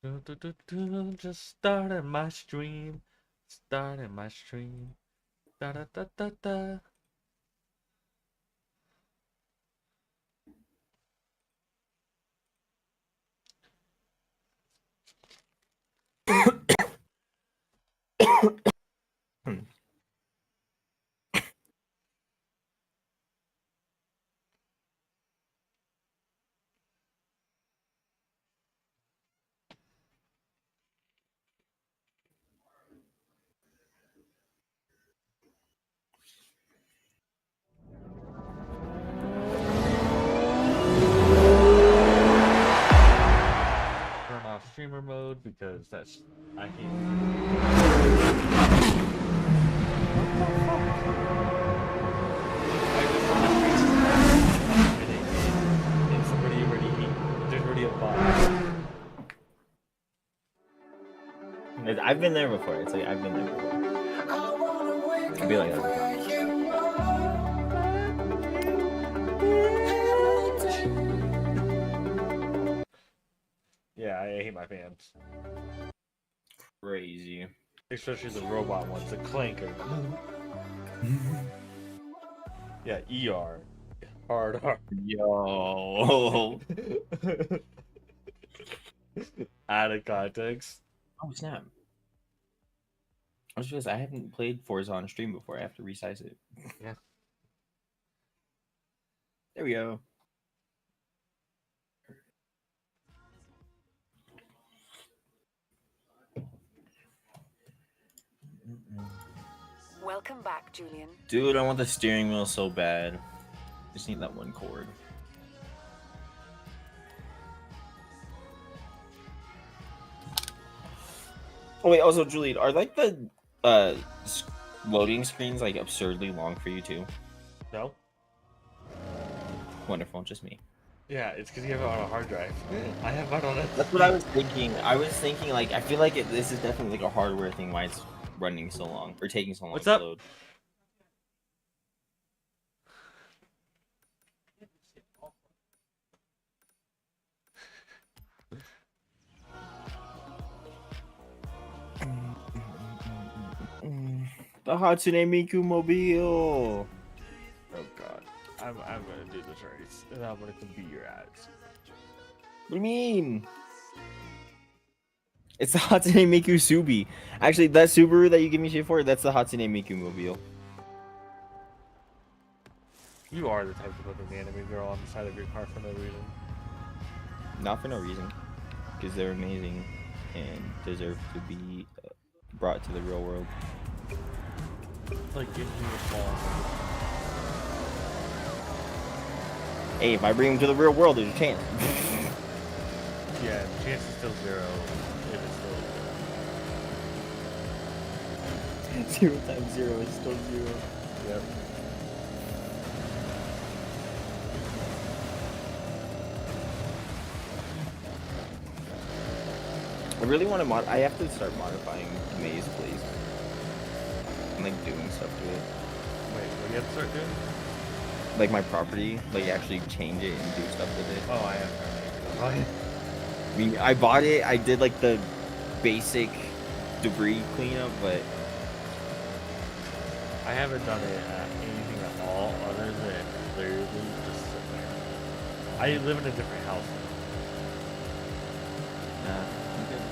Just started my stream. Started my stream. Da da da da da. Turn off streamer mode because that's I hate. It's already there's already a bot. I've been there before. It's like I've been there before. It'd be like that before. Yeah, I hate my fans. Crazy. Especially the robot ones, the clanker. Yeah, ER. Hard R. Yo. Out of context. Oh snap! I just realized I haven't played Forza on stream before. I have to resize it. Yeah. There we go. Welcome back, Julian. Dude, I want the steering wheel so bad. Just need that one cord. Oh wait, also Julian, are like the loading screens like absurdly long for you too? No? Wonderful, just me. Yeah, it's because you have it on a hard drive. I have it on a. That's what I was thinking. I was thinking like I feel like this is definitely like a hardware thing why it's running so long or taking so long What's to up? load. The Hatsune Miku Mobile. Oh god. I'm gonna do this race, and I'm gonna beat your ass. What do you mean? It's the Hatsune Miku Subi. Actually, that Subaru that you give me shit for, that's the Hatsune Miku Mobile. You are the type to put an anime girl on the side of your car for no reason. Not for no reason. Because they're amazing and deserve to be brought to the real world. It's like giving you a ball. Hey, if I bring them to the real world, there's a chance. Yeah, the chance is still zero. If it's still 0 times 0 is still 0. Yep. I really want to I have to start modifying Maze, please. I'm like doing stuff to it. Wait, what do you have to start doing? Like my property, like actually change it and do stuff with it. Oh, I have. Oh, yeah. I mean, I bought it, I did like the basic debris cleanup, but I haven't done it anything at all other than literally just sit there. I live in a different house now. I'm good.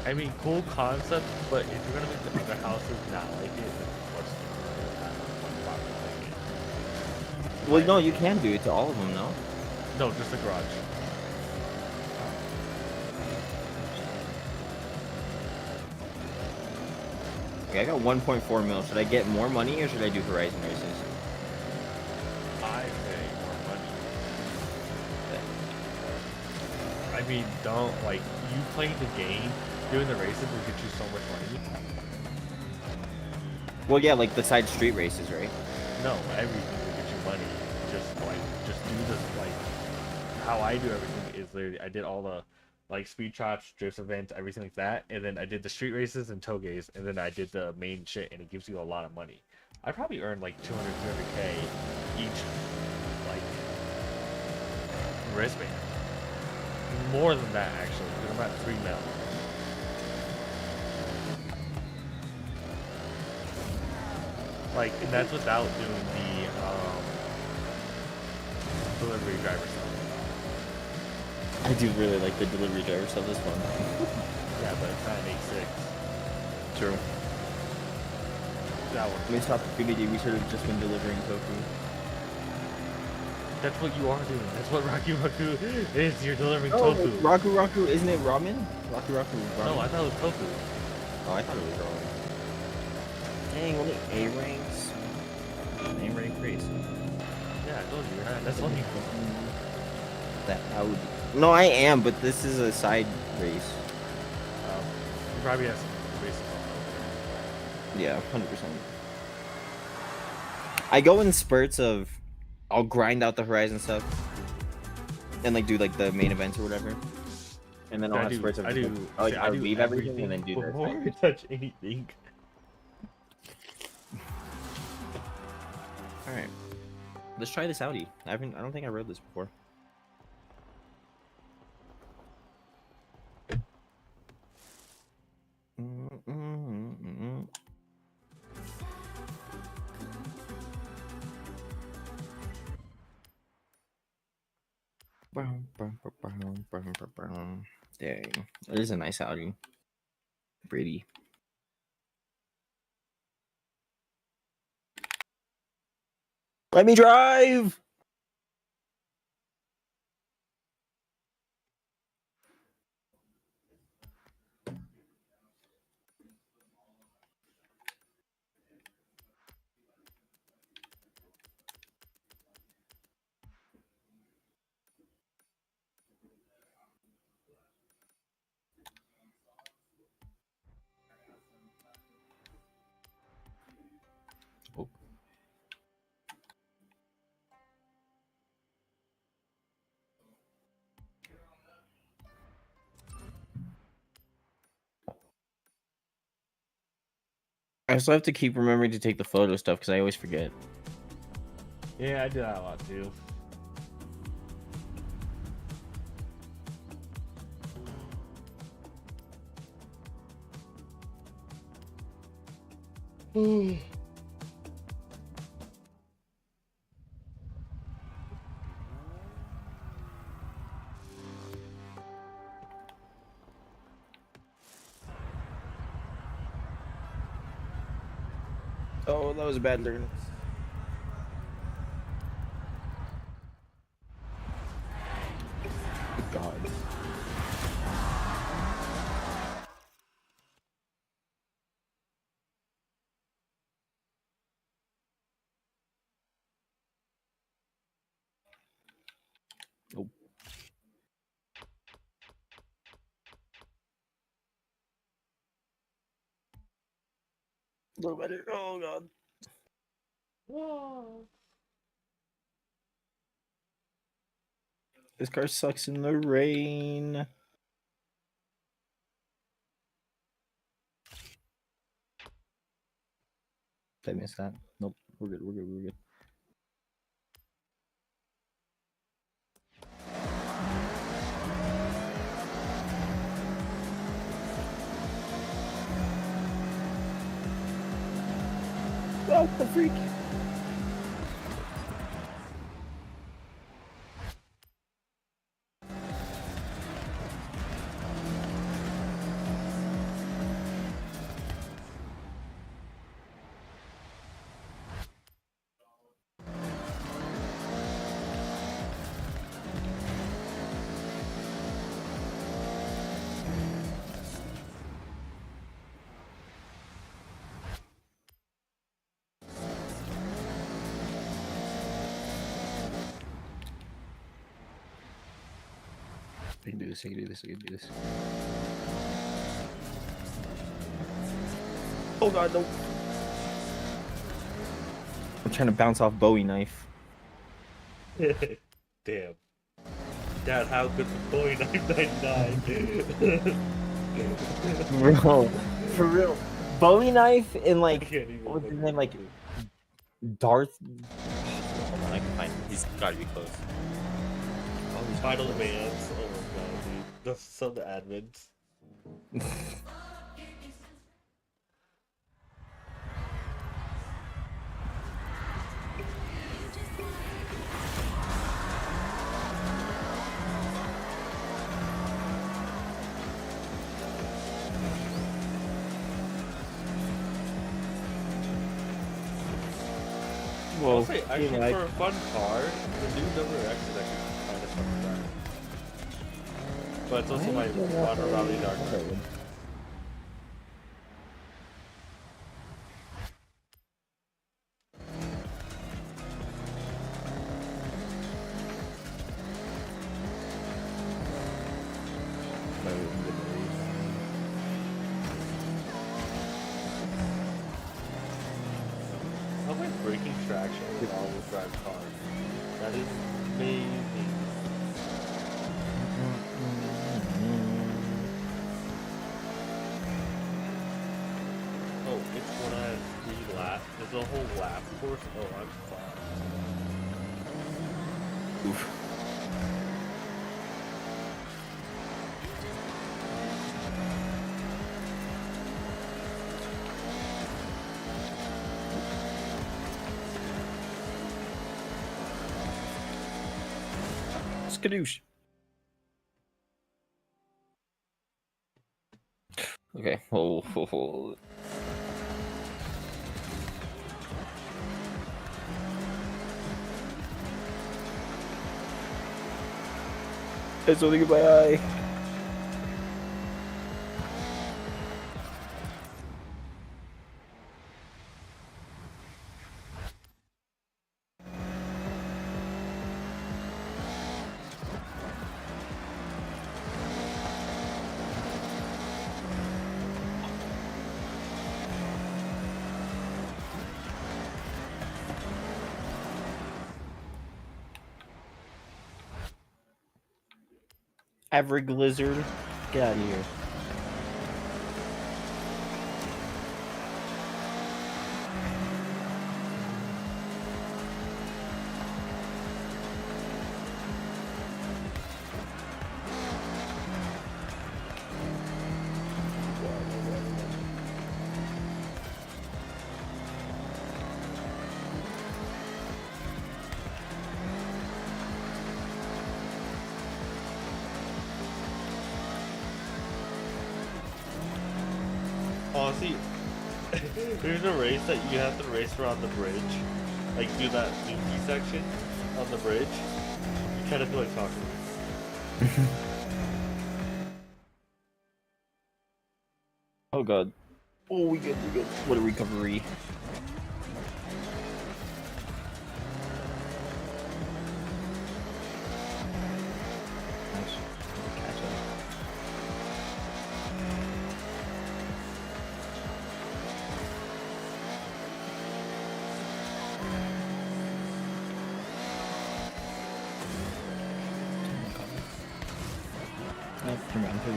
I mean, cool concept, but if you're gonna make the other houses not like it, then what's the one property like it? Well, no, you can do it to all of them, no? No, just the garage. Okay, I got 1.4 mil. Should I get more money or should I do Horizon races? I say more money. I mean, don't like you playing the game, doing the races will get you so much money. Well, yeah, like the side street races, right? No, everything will get you money. Just do this like how I do everything is literally I did all the like speed chops, drift events, everything like that, and then I did the street races and togeys, and then I did the main shit, and it gives you a lot of money. I probably earned like 200k each like wristband. More than that, actually. Because I'm at 3 mil. Like, and that's without doing the delivery driver stuff. I do really like the delivery driver stuff. This fun. Yeah, but it's not an 8.6. True. That one. Missed opportunity. We should have just been delivering tofu. That's what you are doing. That's what Rocky Raku is. You're delivering Oh, tofu. Raku, isn't it ramen? Raku is ramen. No, I thought it was tofu. Oh, I thought it was ramen. Dang, only A ranks. A rank race. Yeah, I told you. That's funny. That Audi. No, I am, but this is a side race. You probably have some racing. Yeah, 100%. I go in spurts of, I'll grind out the Horizon stuff, and like do like the main events or whatever, and then I'll have spurts of I do leave everything and then do before I this. touch anything. All right, let's try this Audi. I don't think I rode this before. Dang, it is a nice Audi. Pretty. Let me drive. Oh. I still have to keep remembering to take the photo stuff because I always forget. Yeah, I do that a lot too. Oh, that was a bad turn. God. Oh. A little better. Oh God. Whoa. This car sucks in the rain. Did I miss that? Nope. We're good. We're good. We're good. What the freak? I can do this. I can do this. I can do this. Oh God, no. I'm trying to bounce off Bowie knife. Damn. Dad, how good was Bowie 999? Bro, for real. Bowie knife and like, I can't even what's his remember. name? Like, Darth. Hold on, I can find him. He's gotta be close. all these Final controls. demands. Oh my god, dude. That's some of the admins. Well, I'll say, actually, for a fun car, the new WRX is actually kind of fun to drive. But it's also my honorary dark car. How am I breaking traction with all-wheel drive cars? That is amazing. Oh, it's one out of 3 laps. There's a whole lap course. Oh, I'm fucked. Oof. Skadoosh. Okay. Oh. There's something in my eye. Average lizard. Get out of here. Honestly, there's a race that you have to race around the bridge. Like, do that loopy section on the bridge. You kind of feel like talking. Oh god. Oh, we good. What a recovery. Nice. Catch up. Come on, please.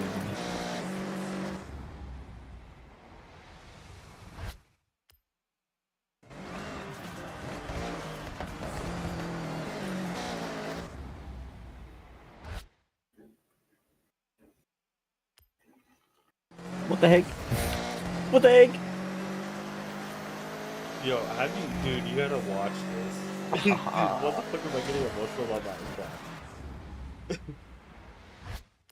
What the heck? What the heck? Yo, have you, dude? You gotta watch this. Dude, what the fuck am I getting emotional about Minecraft?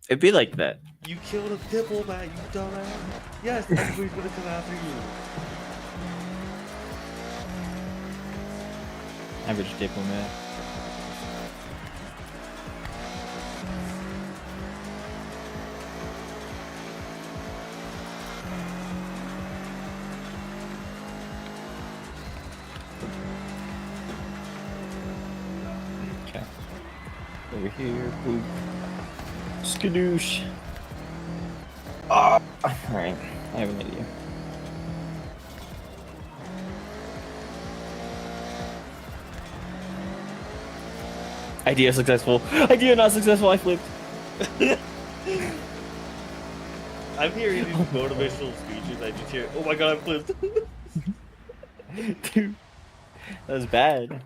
It'd be like that. You killed a diplomat, you dumbass. Yes, everybody's gonna come after you. Average diplomat. Okay. Over here, boop. Skadoosh. Ah! Alright, I have an idea. Idea successful. Idea not successful, I flipped. I'm hearing these motivational speeches, I just hear, oh my god, I flipped. Dude, that was bad.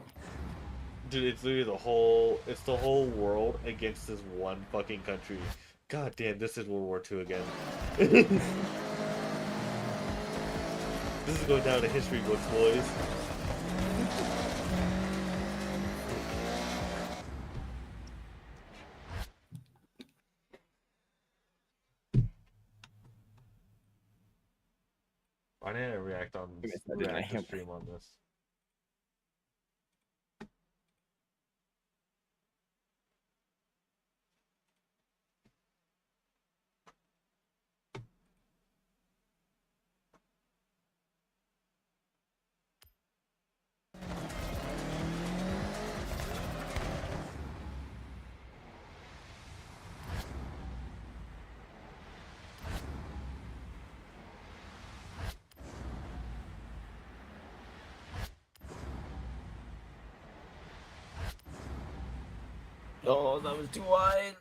Dude, it's literally the whole. It's the whole world against this one fucking country. God damn, this is World War II again. This is going down to history books, boys. Why didn't I react to stream on this? Oh, that was too wide.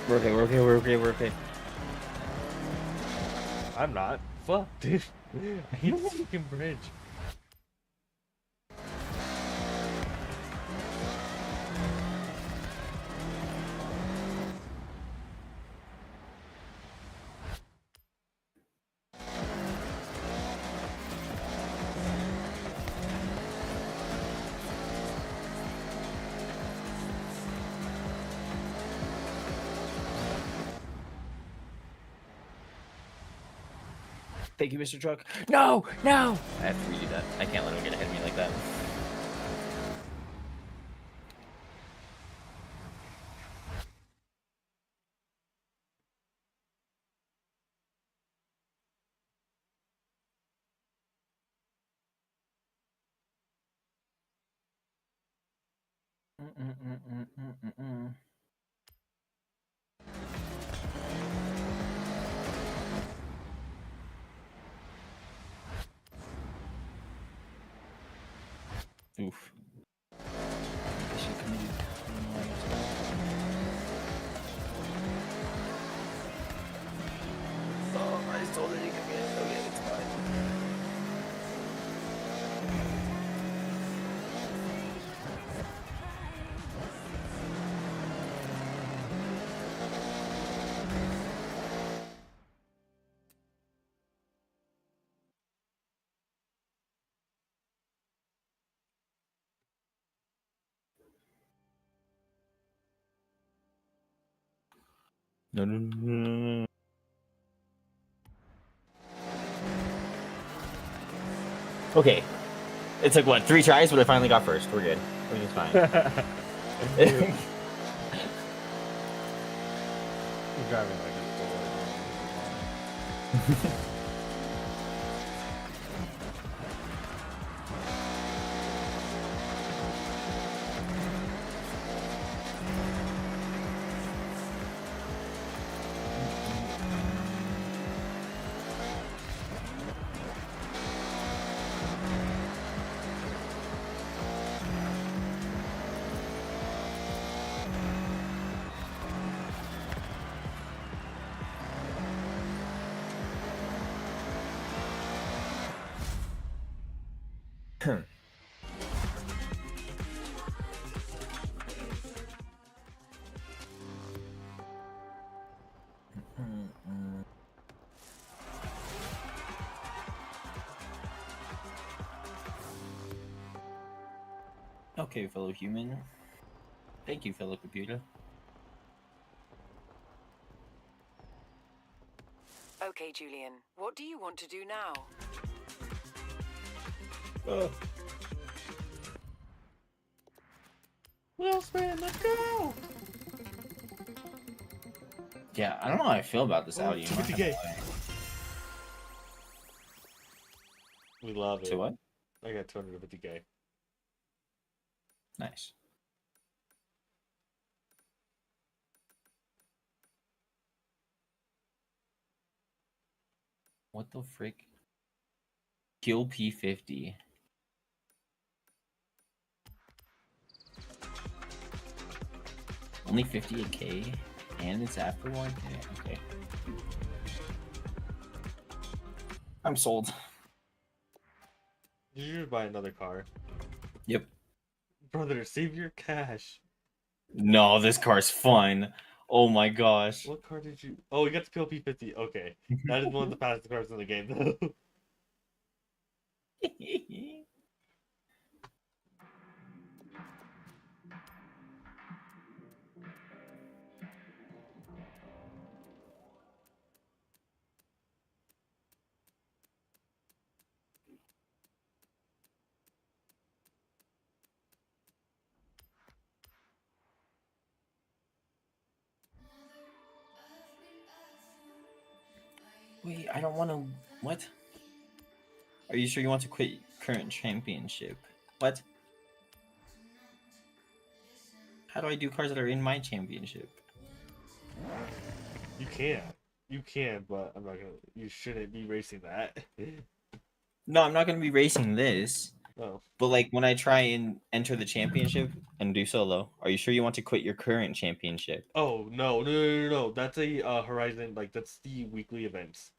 We're okay. I'm not. Fuck, dude. I hate this fucking bridge. Thank you, Mr. Truck. No! I have to redo that. I can't let him get ahead of me like that. Oof. Oh, I stole it again. Okay, it's fine. No. Okay. It took, what, 3 tries, but I finally got first. We're good. Everything's fine. You're driving like a bullet. Okay, fellow human. Thank you, fellow computer. Okay, Julian, what do you want to do now? Will Smith, let's go! Yeah, I don't know how I feel about this Oh, Audi. 250K. We love it. To what? I got 250K. Nice. What the frick? Kill P50. Only 58K? And it's after 1K? Okay. I'm sold. Did you just buy another car? Yep. Brother, save your cash. No, this car's fun. Oh my gosh. What car did you? Oh, you got the PLP 50. Okay, that is one of the fastest cars in the game, though. Wait, I don't want to. What? Are you sure you want to quit current championship? What? How do I do cars that are in my championship? You can, you can, but I'm not gonna. You shouldn't be racing that. No, I'm not going to be racing this. Oh, But like when I try and enter the championship and do solo, are you sure you want to quit your current championship? oh no, no, no, no, no. That's a Horizon. Like that's the weekly events.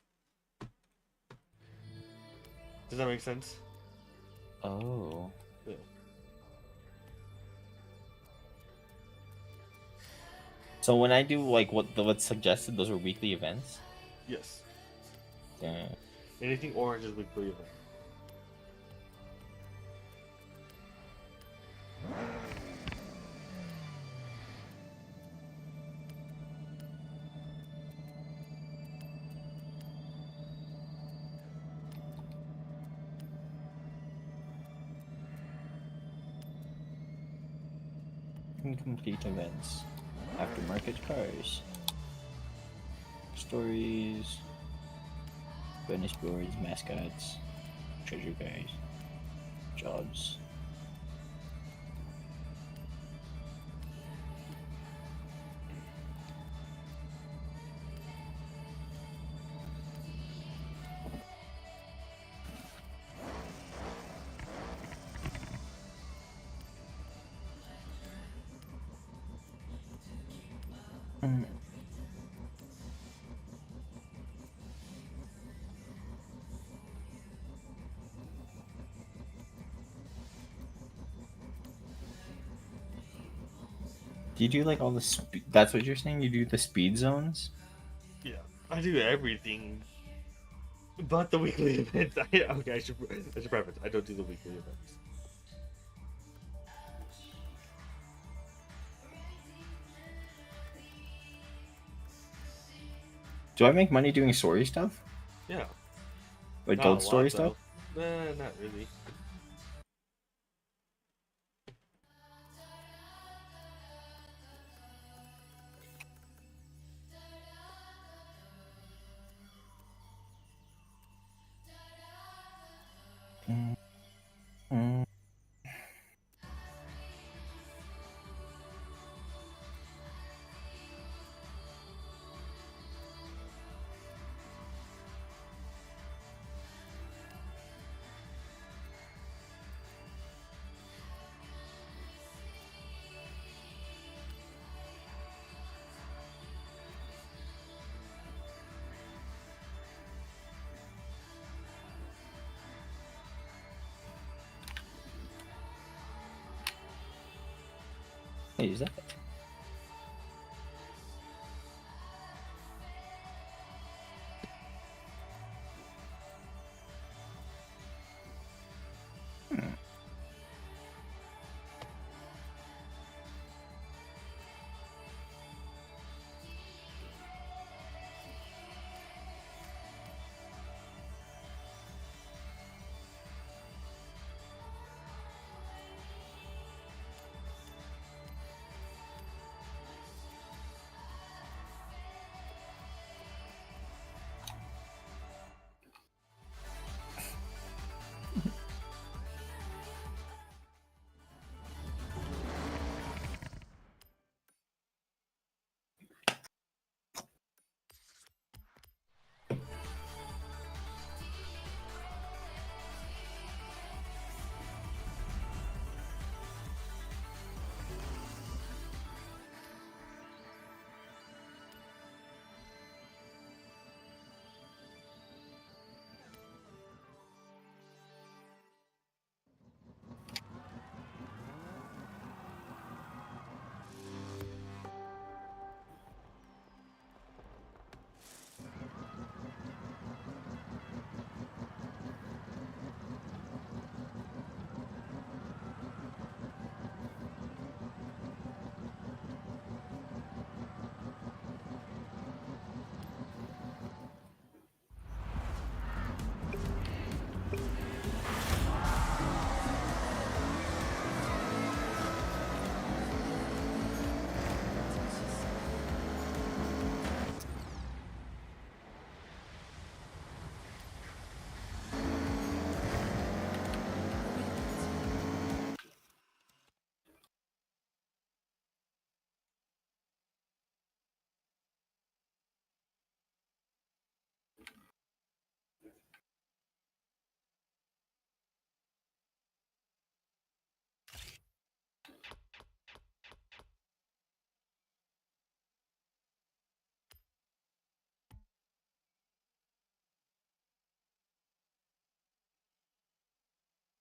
Does that make sense? Oh. Yeah. So when I do like what's suggested, those are weekly events. Yes. Damn. Anything orange is weekly event. Incomplete events. Aftermarket cars. Stories. Bonus boards, mascots, treasure guys, jobs. Mm. Do you do like all the that's what you're saying? You do the speed zones? Yeah, I do everything but the weekly events. Okay, I should preface. I don't do the weekly events. Do I make money doing story stuff? Yeah, not a Adult story lot stuff? though. Nah, not really. Mm. Mm. Hey, is that? Hmm.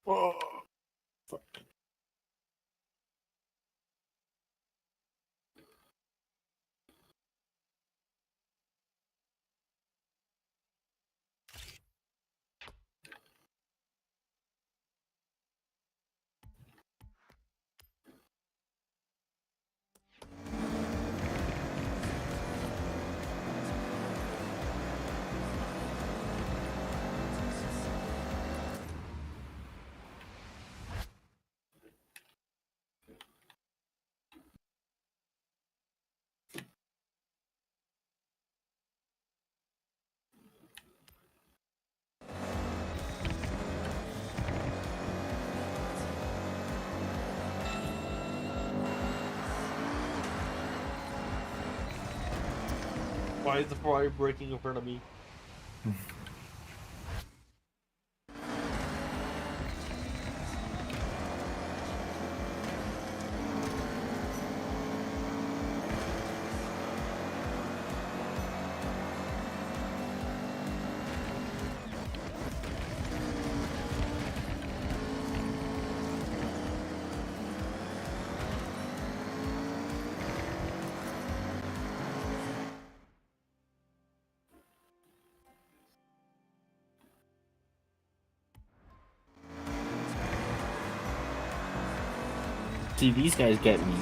Oh, fuck. Why is the Ferrari braking in front of me? See, these guys get me.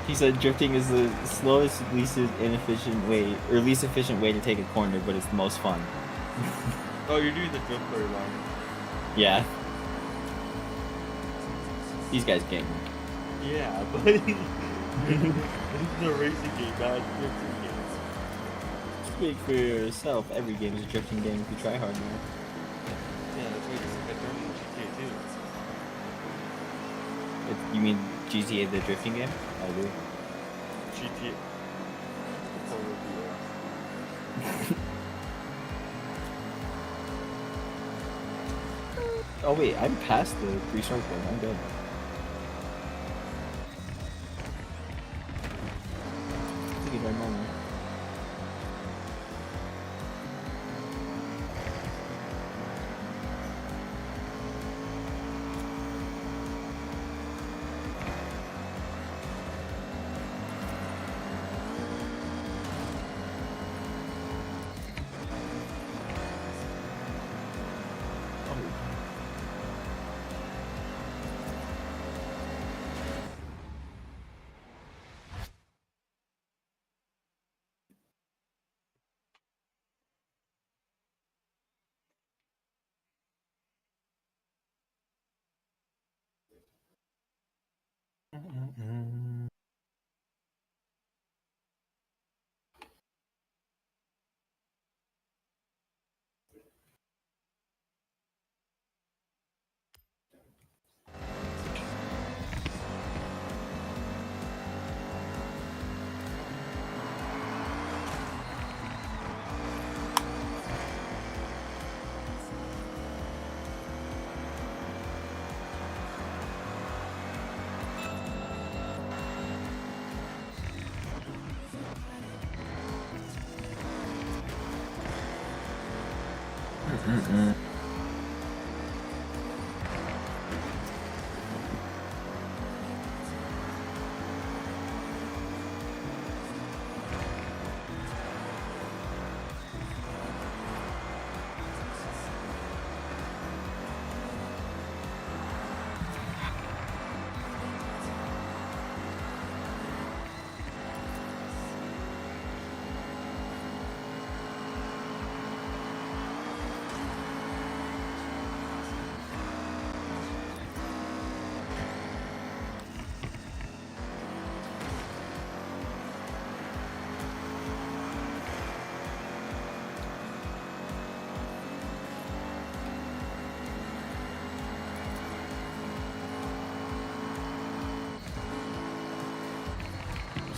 He said drifting is the slowest, least inefficient way, or least efficient way to take a corner, but it's the most fun. Oh, you're doing the drift very long. Yeah. These guys get me. Yeah, but this is a racing game, not a drifting game. Speak for yourself. Every game is a drifting game if you try hard enough. Yeah, that's why it's like driving in GTA too. You mean GTA the drifting game? I do. GTA. Oh wait, I'm past the 3-star point. I'm good. Look at my moment.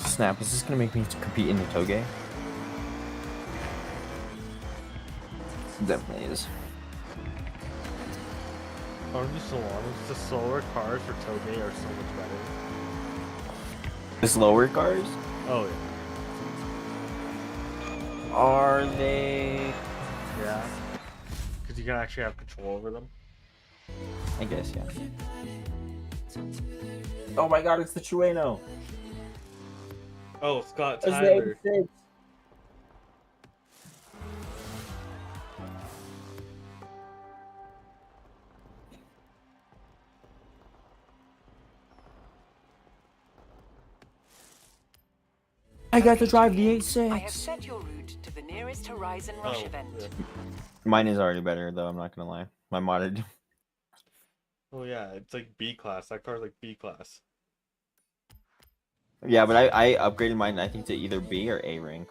Snap, is this gonna make me compete in the Toge? Definitely is. Aren't you so honest? The slower cars for Toge are so much better. The slower cars? Oh yeah. Are they? Yeah. because you can actually have control over them. I guess, yeah. Oh my god, it's the Trueno. Oh, Scott It's the Tyler. 86. I got to drive the I have 86. set your route to the nearest Horizon Rush event. Yeah. Mine is already better, though, I'm not gonna lie. My modded. Oh yeah, it's like B class. That car's like B class. Yeah, but I upgraded mine, I think, to either B or A rank.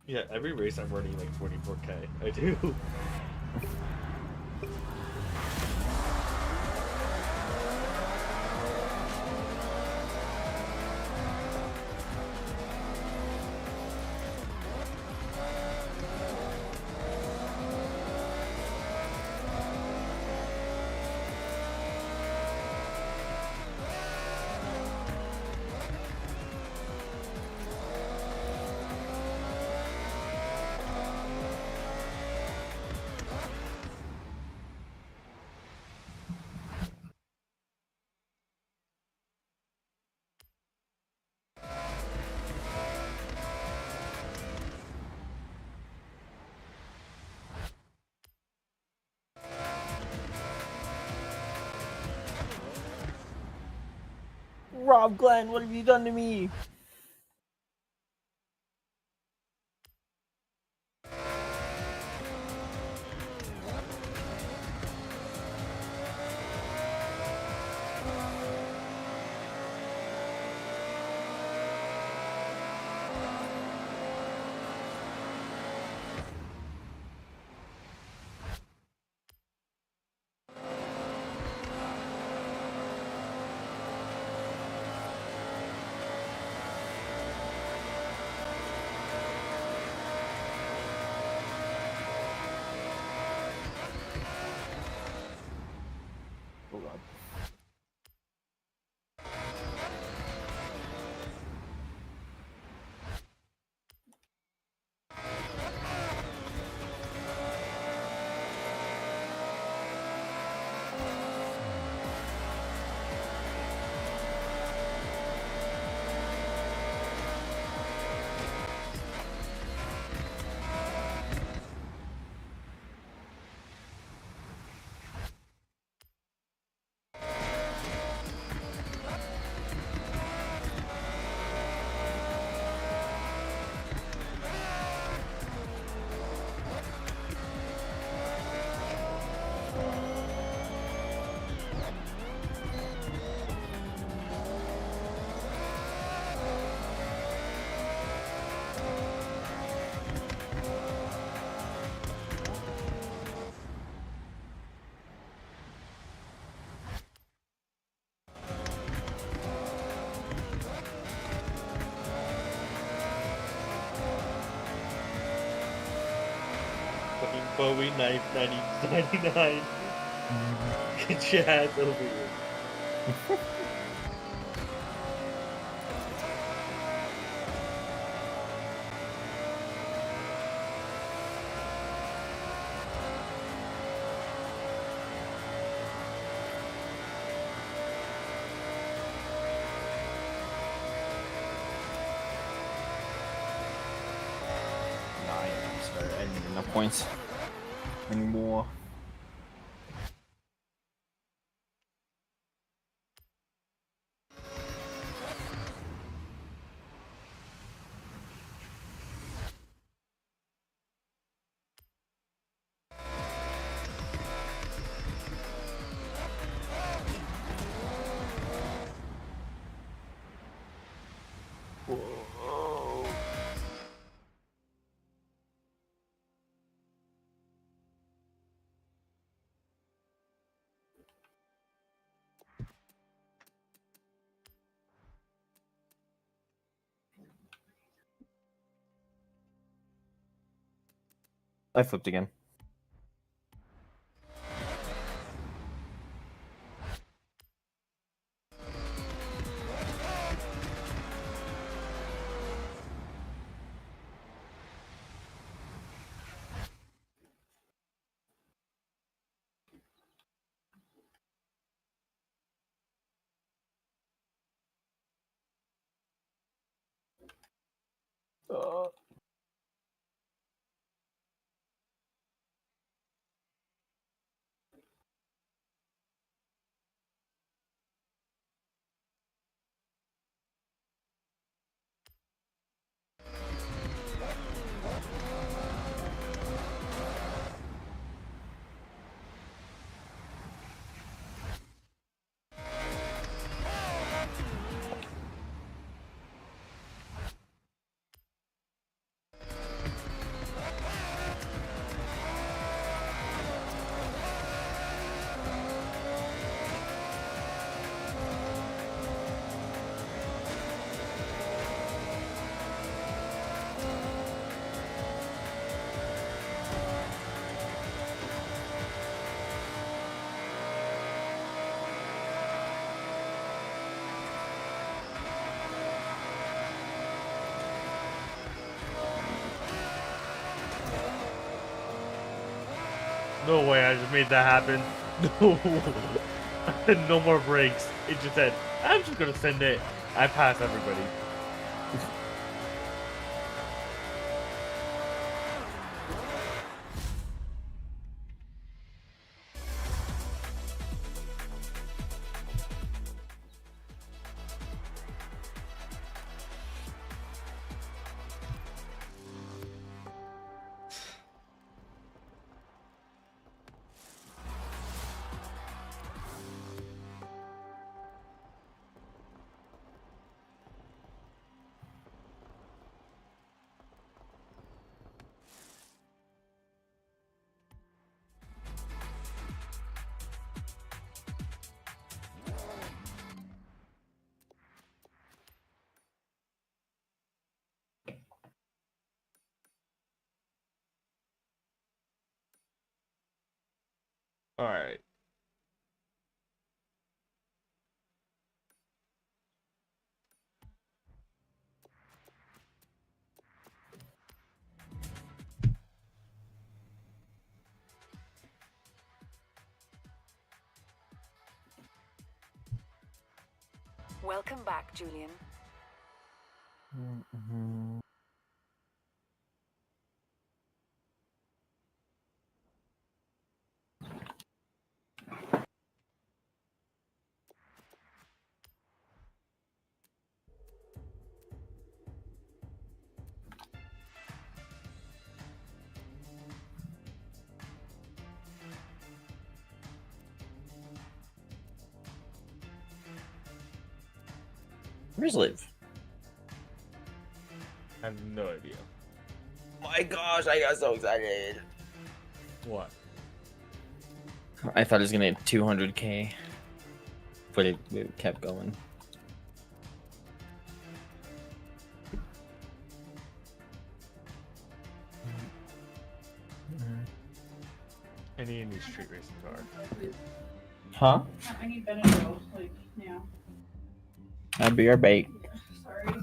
Yeah, every race I'm running like 44K. I do. Rob Glenn, what have you done to me? Oh god. Fucking Bowie knife 99. Get your ass over here. Nah, I didn't start. I didn't get enough points anymore. I flipped again. No way, I just made that happen. No, no more breaks. It just said, I'm just gonna send it. I pass everybody. Alright. Welcome back, Julian. Where's Liv? I have no idea. My gosh, I got so excited. What? I thought it was gonna hit 200k, but it kept going. Any of these street racing cars. Huh? I need Benadryl, like, now. That'd be our bait. Sorry.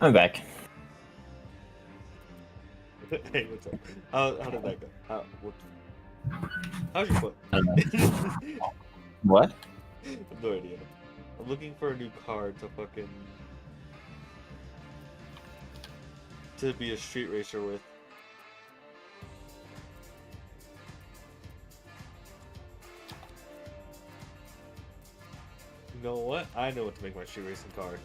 I'm back. Hey, what's up? How did that go? How's your foot? What? I have no idea. I'm looking for a new car to be a street racer with. You know what? I know what to make my street racing car.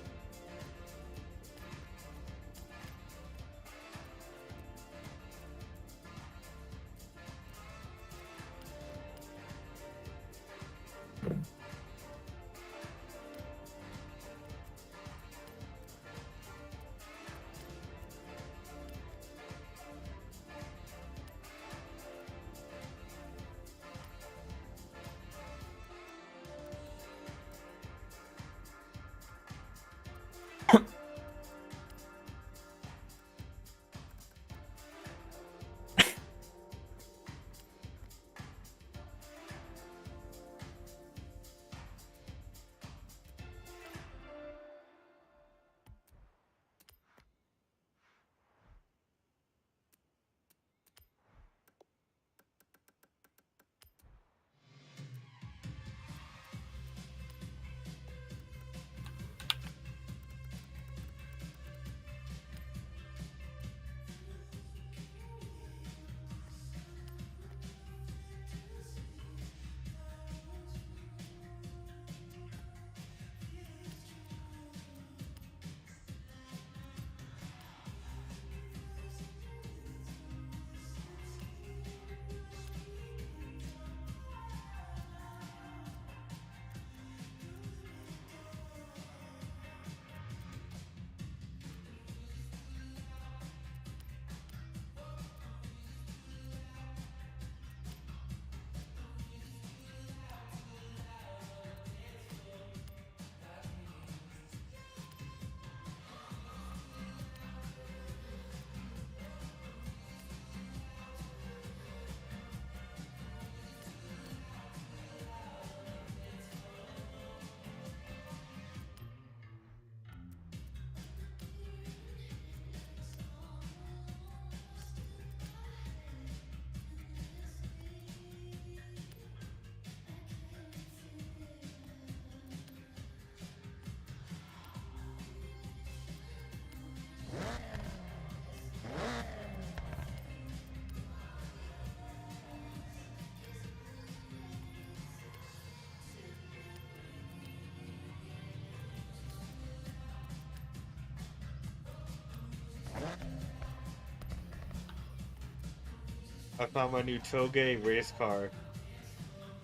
I found my new Toge race car.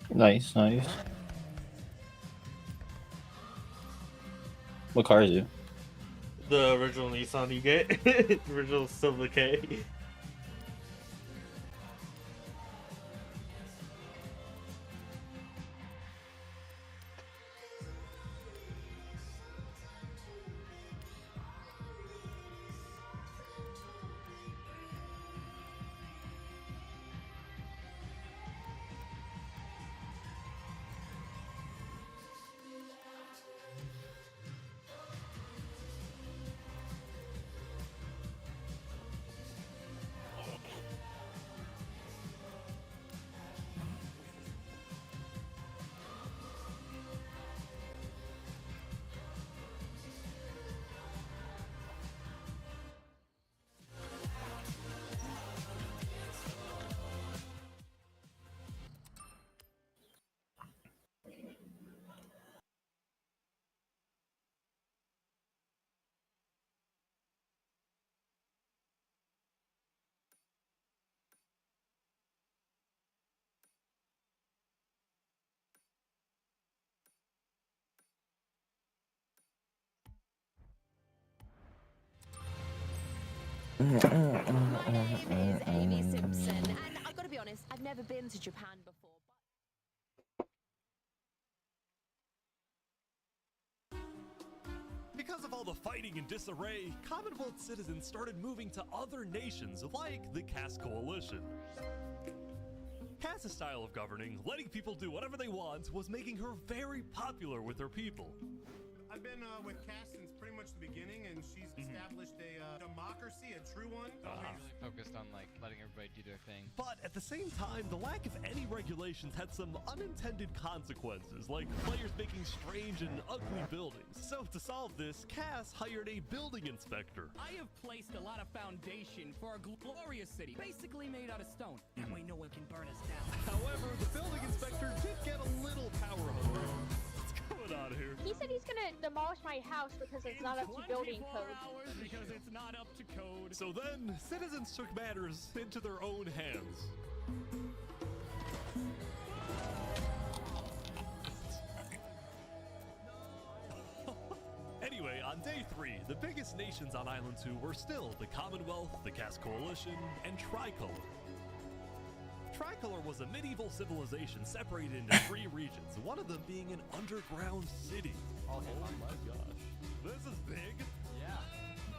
Nice, nice. What car is it? The original Nissan you get. The original Silver K. Amy Simpson, and I've got to be honest, I've never been to Japan before. Because of all the fighting and disarray, Commonwealth citizens started moving to other nations like the Caste Coalition. Caste's style of governing, letting people do whatever they want, was making her very popular with her people. I've been with Cass since pretty much much the beginning, and she's established a democracy, a true one. Really focused on like letting everybody do their thing. But at the same time, the lack of any regulations had some unintended consequences, like players making strange and ugly buildings. So to solve this, Cass hired a building inspector. I have placed a lot of foundation for a glorious city, basically made out of stone. That way no one can burn us down. However, the building inspector did get a little power hungry. What's going on here? He said he's gonna demolish my house because it's not up to building 24 code. hours because it's not up to code. So then, citizens took matters into their own hands. Anyway, on day 3, the biggest nations on Island 2 were still the Commonwealth, the Cass Coalition, and Tricolor. Tricolor was a medieval civilization separated into 3 regions, one of them being an underground city. Oh my gosh. This is big. Yeah.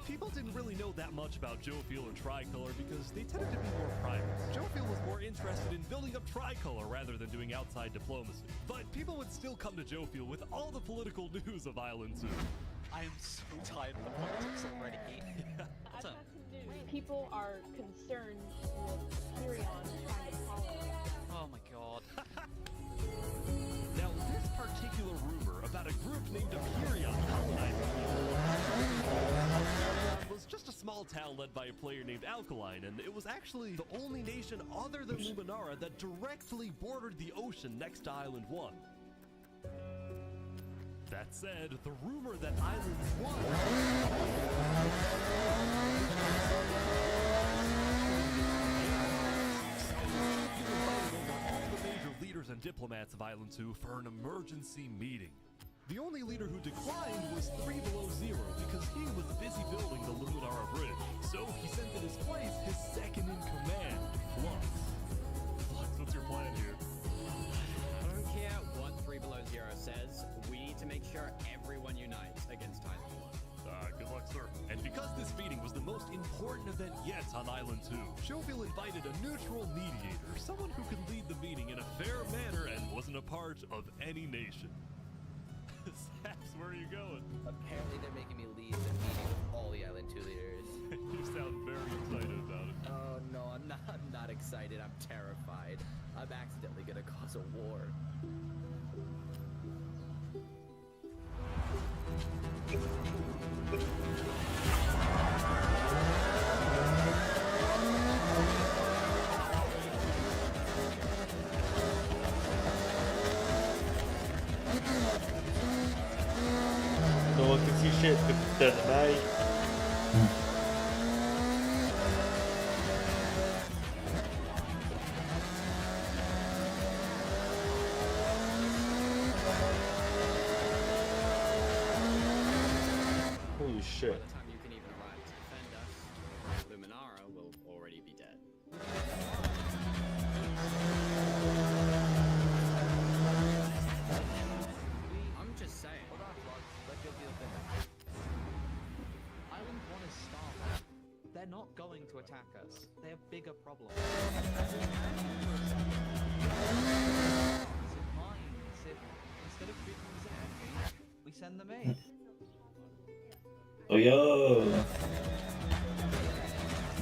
People didn't really know that much about Jofiel and Tricolor because they tended to be more private. Jofiel was more interested in building up Tricolor rather than doing outside diplomacy. But people would still come to Jofiel with all the political news of Island 2. I am so tired of the politics already. I've got some news. People are concerned with Tyrion trying to colonize. Oh my god. Now, this particular rumor about a group named Imperion colonizing was just a small town led by a player named Alkaline, and it was actually the only nation other than Luminara that directly bordered the ocean next to Island 1. That said, the rumor that Island 1 all the major leaders and diplomats of Island 2 for an emergency meeting. The only leader who declined was 3 Below Zero because he was busy building the Luminara Bridge. So he sent in his place his second in command, Flux. Flux, what's your plan here? I don't care what 3 Below Zero says, we need to make sure everyone unites against Island 1. Good luck, sir. And because this meeting was the most important event yet on Island 2, Jofiel invited a neutral mediator, someone who could lead the meeting in a fair manner and wasn't a part of any nation. Saps, where are you going? Apparently they're making me lead the meeting with all the Island 2 leaders. You sound very excited about it. Oh no, I'm not excited, I'm terrified. I'm accidentally gonna cause a war. No one can see shit because it's at night. Holy shit. By the time you can even arrive to defend us, Luminara will already be dead. I'm just saying. Hold on, Flux. Let Jofiel finish. Island 1 is starving. They're not going to attack us. They have bigger problems. Instead of treating them as enemies, we send them aid. Oh yo!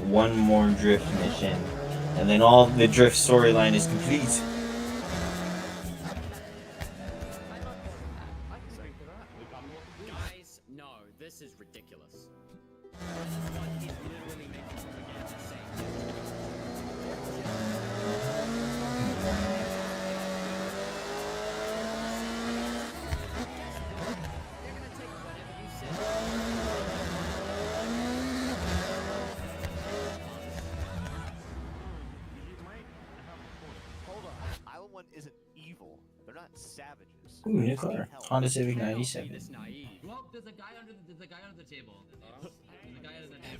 One more drift mission, and then all the drift storyline is complete. Guys, no, this is ridiculous. What is literally making propaganda say? They're gonna take whatever you said. Hold on. Island 1 isn't evil. They're not savages. Ooh, new car. Honda Civic 97. This naive. Well, there's a guy under the table. There's a guy under the table.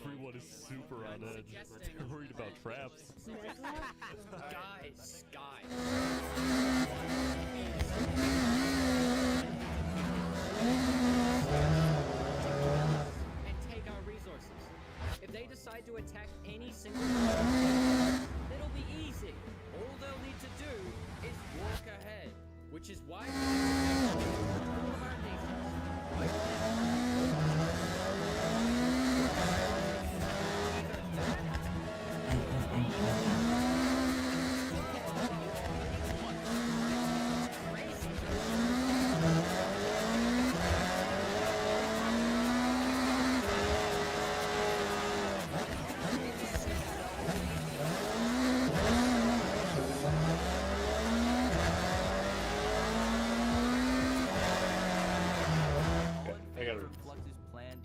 Everyone is super on edge. They're worried about traps. Guys. And take our resources. If they decide to attack any single one, it'll be easy. All they'll need to do is walk ahead, which is why we need to protect all of our nations right now.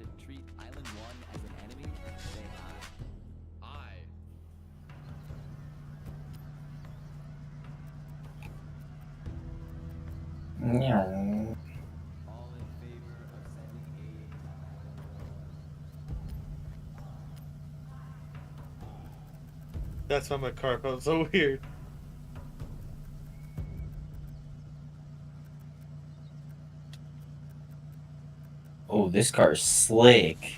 to treat Island 1 as an enemy, they lie. Meow. All in favor of sending aid. That's why my car felt so weird. Oh, this car is slick.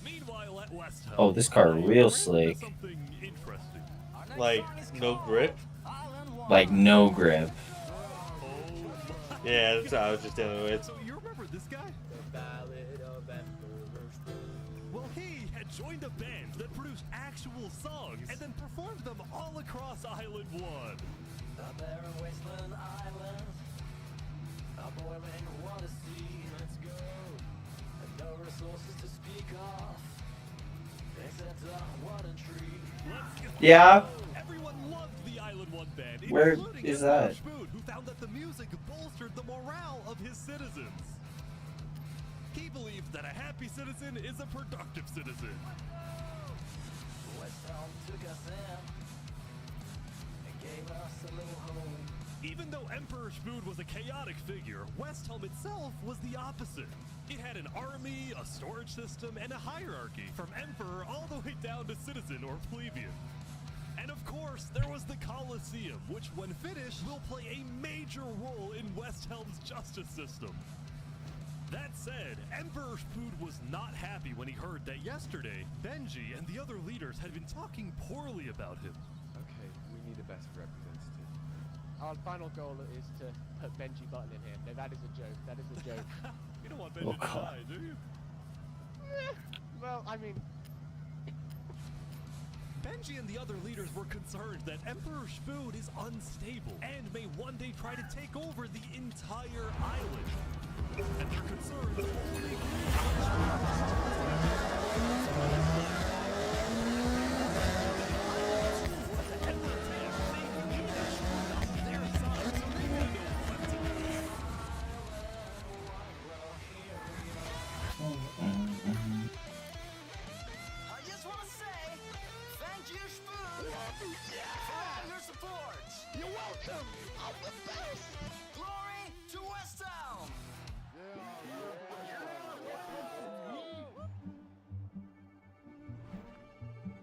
Meanwhile, at West Helm, Oh, this car I real ran into slick. something interesting. Like, no grip? Like, no grip. Yeah, that's what I was just dealing with. So you remember this guy? The Ballad of Emperor Spoon. Well, he had joined a band that produced actual songs and then performed them all across Island 1. The barren wasteland island, a boiling water sea, let's go. And no resources to speak of, except a water tree. Let's get Yeah. Everyone loved the Island 1 band, Where including is Emperor that? Spoon, who found that the music bolstered the morale of his citizens. He believed that a happy citizen is a productive citizen. West Helm took us in and gave us a little home. Even though Emperor Spoon was a chaotic figure, West Helm itself was the opposite. It had an army, a storage system, and a hierarchy, from emperor all the way down to citizen or plebeian. And of course, there was the Colosseum, which when finished will play a major role in West Helm's justice system. That said, Emperor Spoon was not happy when he heard that yesterday, Benji and the other leaders had been talking poorly about him. Okay, we need a best representative. Our final goal is to put Benji Button in here. No, that is a joke. That is a joke. You don't want Benji to die, do you? Well, I mean... Benji and the other leaders were concerned that Emperor Spoon is unstable and may one day try to take over the entire island. And their concerns only I just want to say, thank you, Spoon, for all your support. You're welcome. I'm the best. Glory to West Helm.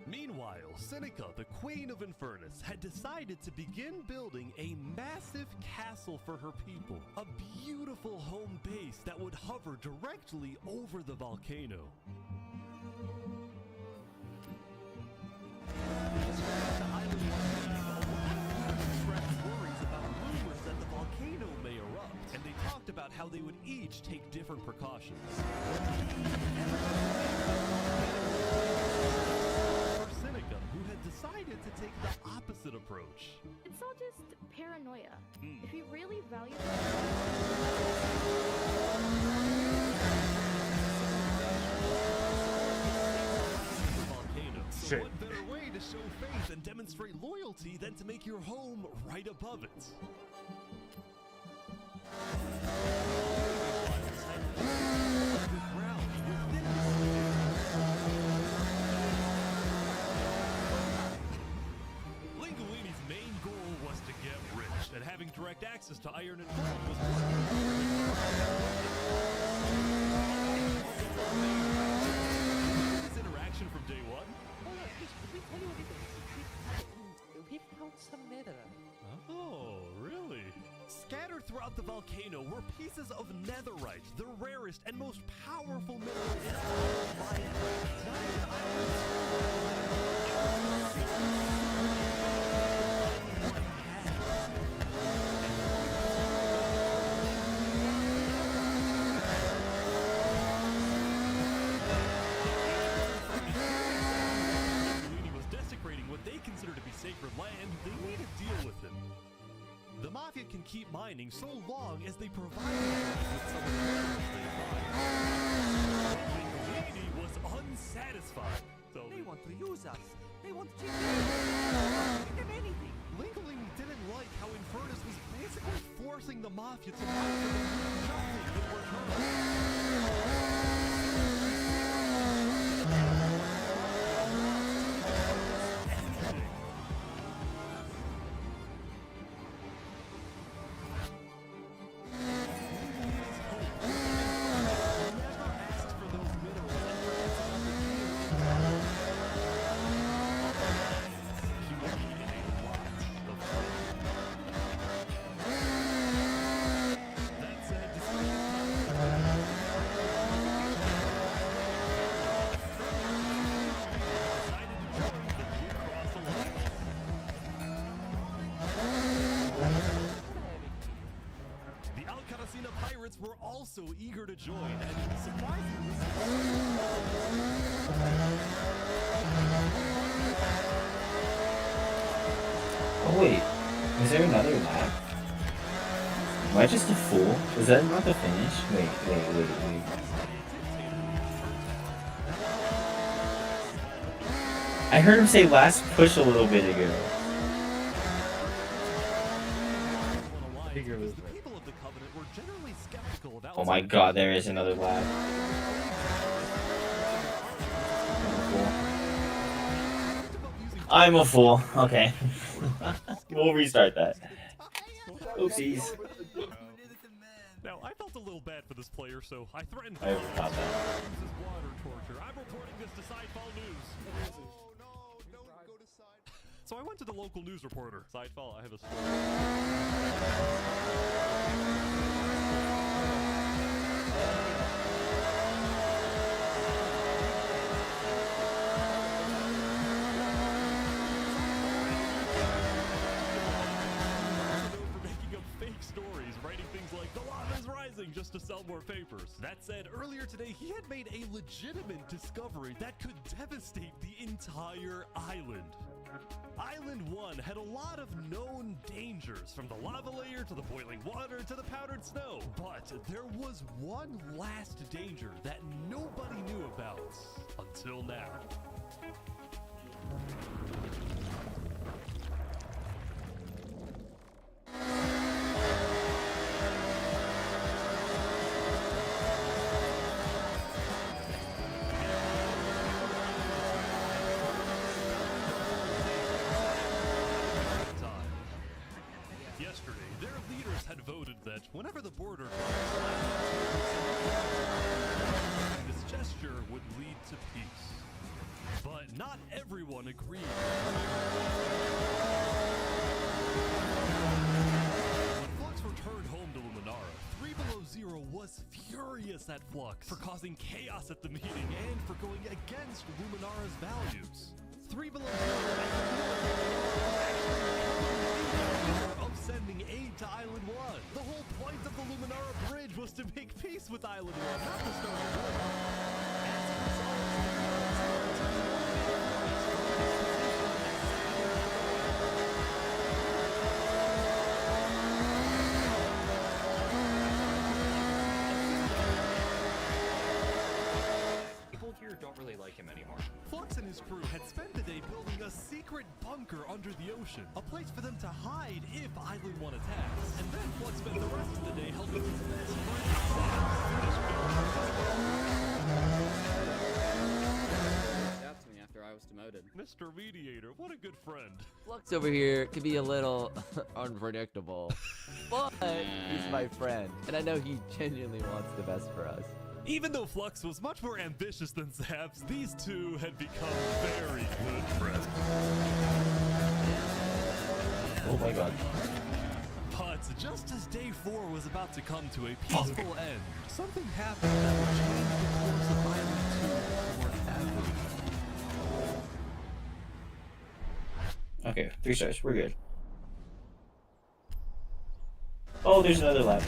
Meanwhile, Seneca, the Queen of Infernus, had decided to begin building a massive castle for her people. A beautiful home base that would hover directly over the volcano. Expressed worries about rumors that the volcano may erupt, and they talked about how they would each take different precautions. Seneca, who had decided to take the opposite approach. It's all just paranoia. If you really value Volcano. So Shit. what better way to show faith and demonstrate loyalty than to make your home right above it? Underground, within the Linguini's main goal was to get rich, and having direct access to iron and gold was his interaction from day one. Oh, yeah, please, could we tell you what it is? We found some netherite. Oh, really? Scattered throughout the volcano were pieces of netherite, the rarest and most powerful mineral in all of Mayan. Linguini was desecrating what they consider to be sacred land. They need to deal with him. The Mafia can keep mining so long as they provide with some of the minerals they find. Linguini was unsatisfied. So They want to use us. They want to cheat us. Give them anything. Linguini didn't like how Infernus was basically forcing the Mafia to fight for them nothing in return. also eager to join, and surprisingly... Oh wait, is there another lap? Am I just a fool? Is that not the finish? Wait. I heard him say last push a little bit ago. Oh my god, there is another lap. I'm a fool. Okay. We'll restart that. Oopsies. Now, I felt a little bad for this player, so I threatened I overthought that. water torture. I'm reporting this to Sidefall News. So I went to the local news reporter. Sidefall, I have a stories, writing things like the lava is rising just to sell more papers. That said, earlier today he had made a legitimate discovery that could devastate the entire island. Island 1 had a lot of known dangers, from the lava layer to the boiling water to the powdered snow. But there was one last danger that nobody knew about until now. Yesterday, their leaders had voted that whenever the border this gesture would lead to peace. But not everyone agreed. When Flux returned home to Luminara, 3 Below Zero was furious at Flux for causing chaos at the meeting and for going against Luminara's values. 3 Below Zero of sending aid to Island 1. The whole point of the Luminara Bridge was to make peace with Island 1, not to start a People here don't really like him anymore. Flux and his crew had spent the day building a secret bunker under the ocean, a place for them to hide if Island 1 attacks. And then Flux spent the rest of the day helping his best That's me after I was demoted. Mr. Mediator, what a good friend. Flux over here can be a little unpredictable, but he's my friend, and I know he genuinely wants the best for us. Even though Flux was much more ambitious than Zaps, these two had become very good friends. Oh my god. But just as day 4 was about to come to a peaceful end, something happened that would change the course of Island 2 forever. Okay, 3 stars. We're good. Oh, there's another lap.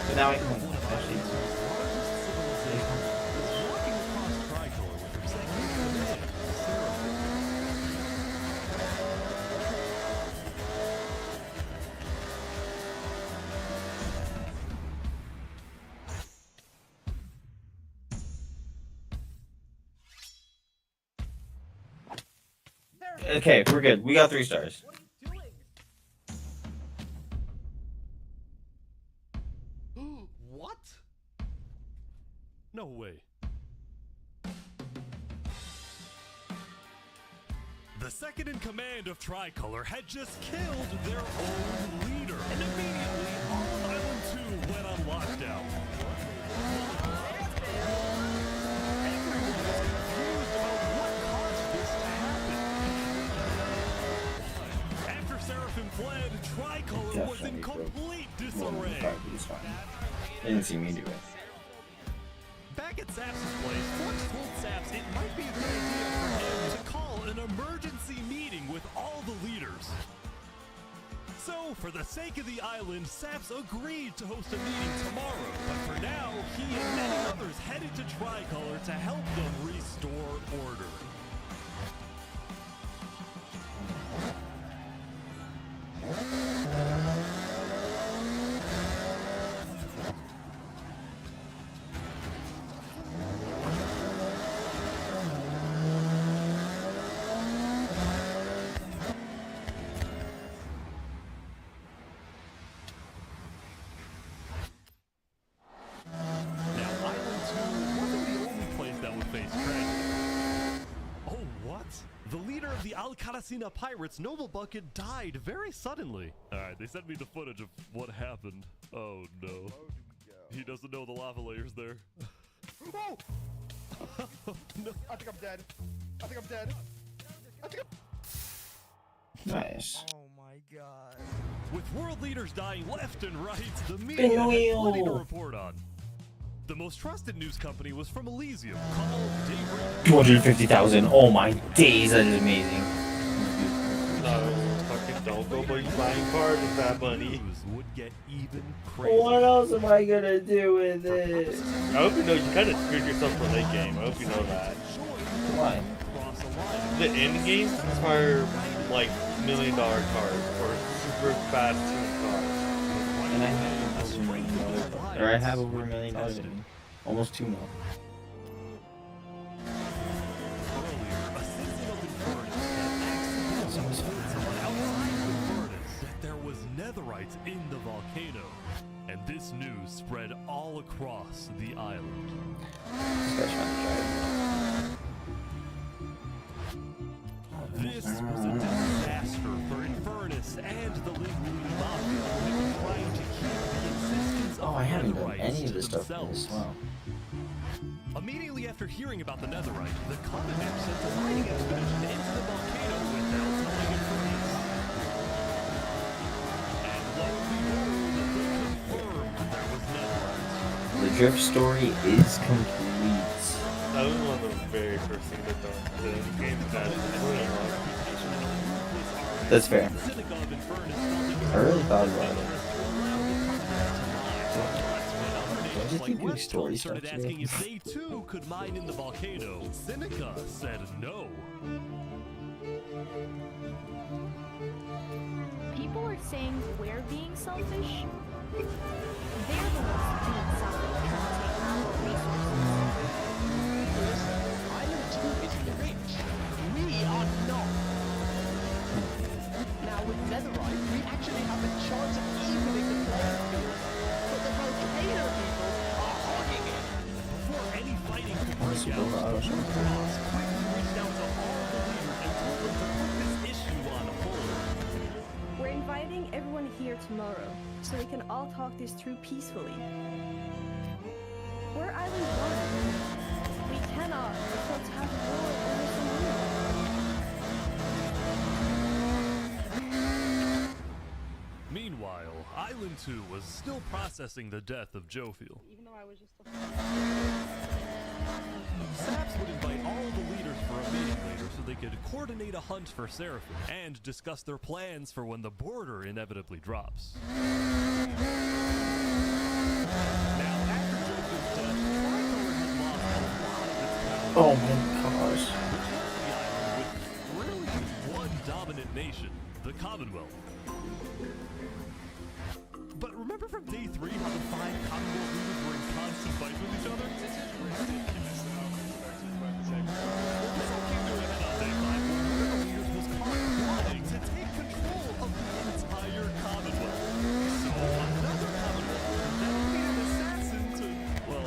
But now I can actually. Okay, we're good. We got 3 stars. What? No way. The second in command of Tricolor had just killed their own leader, and immediately all of Island 2 went on lockdown. Everyone was confused about what caused this to happen. After Seraphim fled, Tricolor was in complete disarray. He's fine. They didn't see me do it. Back at Saps' place, Flux told Saps it might be a good idea for him to call an emergency meeting with all the leaders. So, for For the sake of the island, Saps agreed to host a meeting tomorrow, but for now, he and many others headed to Tricolor to help them restore order. Alcaracina Pirates, Noble Bucket died very suddenly. Alright, they sent me the footage of what happened. Oh no. He doesn't know the lava layer's there. Oh! No. I think I'm dead. I think I'm dead. I think I'm... Nice. Oh my god. With world leaders dying left and right, the media had plenty to report on. The most trusted news company was from Elysium, called Daybreak. 250,000. Oh my days, that is amazing. No, fucking don't go buying cars with that money. Would get even crazy. What else am I gonna do with it? I hope you know you kind of screwed yourself for late game. I hope you know that. Why? The end games require like $1 million cars or super fast tuned cars. And I have over $1 million, or I have over $1 million in me. Almost 2 mil. That there was netherite in the volcano, and this news spread all across the island. This was a disaster for Infernus and the Linguini Mafia, who had been trying to keep the existence of I haven't done netherite any of to this stuff for themselves. this. Wow. Immediately after hearing about the netherite, the Commandant sent a mining expedition into the volcano without telling Infernus. And lo and behold, they confirmed there was netherite. The drift story is complete. That was one of the very first things I done. The game that That's fair. I really thought about it. Like Storm started asking if they too could mine in the volcano. Seneca said no. People are saying we're being selfish. They're the ones being selfish, trying to take our resources. Island 2 is the rich. We are not. Now with netherite, we actually have a chance of evening the playing field. But the volcano people are hogging it. Before any fighting could break out, Ross quickly reached out to all the leaders and told them to put this issue on hold. We're inviting everyone here tomorrow, so we can all talk this through peacefully. We're Island 1. We cannot afford to have war over some Meanwhile, Island 2 was still processing the death of Jophiel. Even though I was just Saps would invite all the leaders for a meeting later so they could coordinate a hunt for Seraphim and discuss their plans for when the border inevitably drops. Now, after Jophiel's death, Tricolor had lost a lot of its power. Oh my gosh. The island with really one dominant nation, the Commonwealth. But remember from day 3 how the 5 Commonwealth leaders were in constant fights with each other? This is ridiculous how both the same. Well, this all came to a head on day 5 when one of the leaders was caught plotting to take control of the entire Commonwealth. So another Commonwealth leader then made an assassin to, well...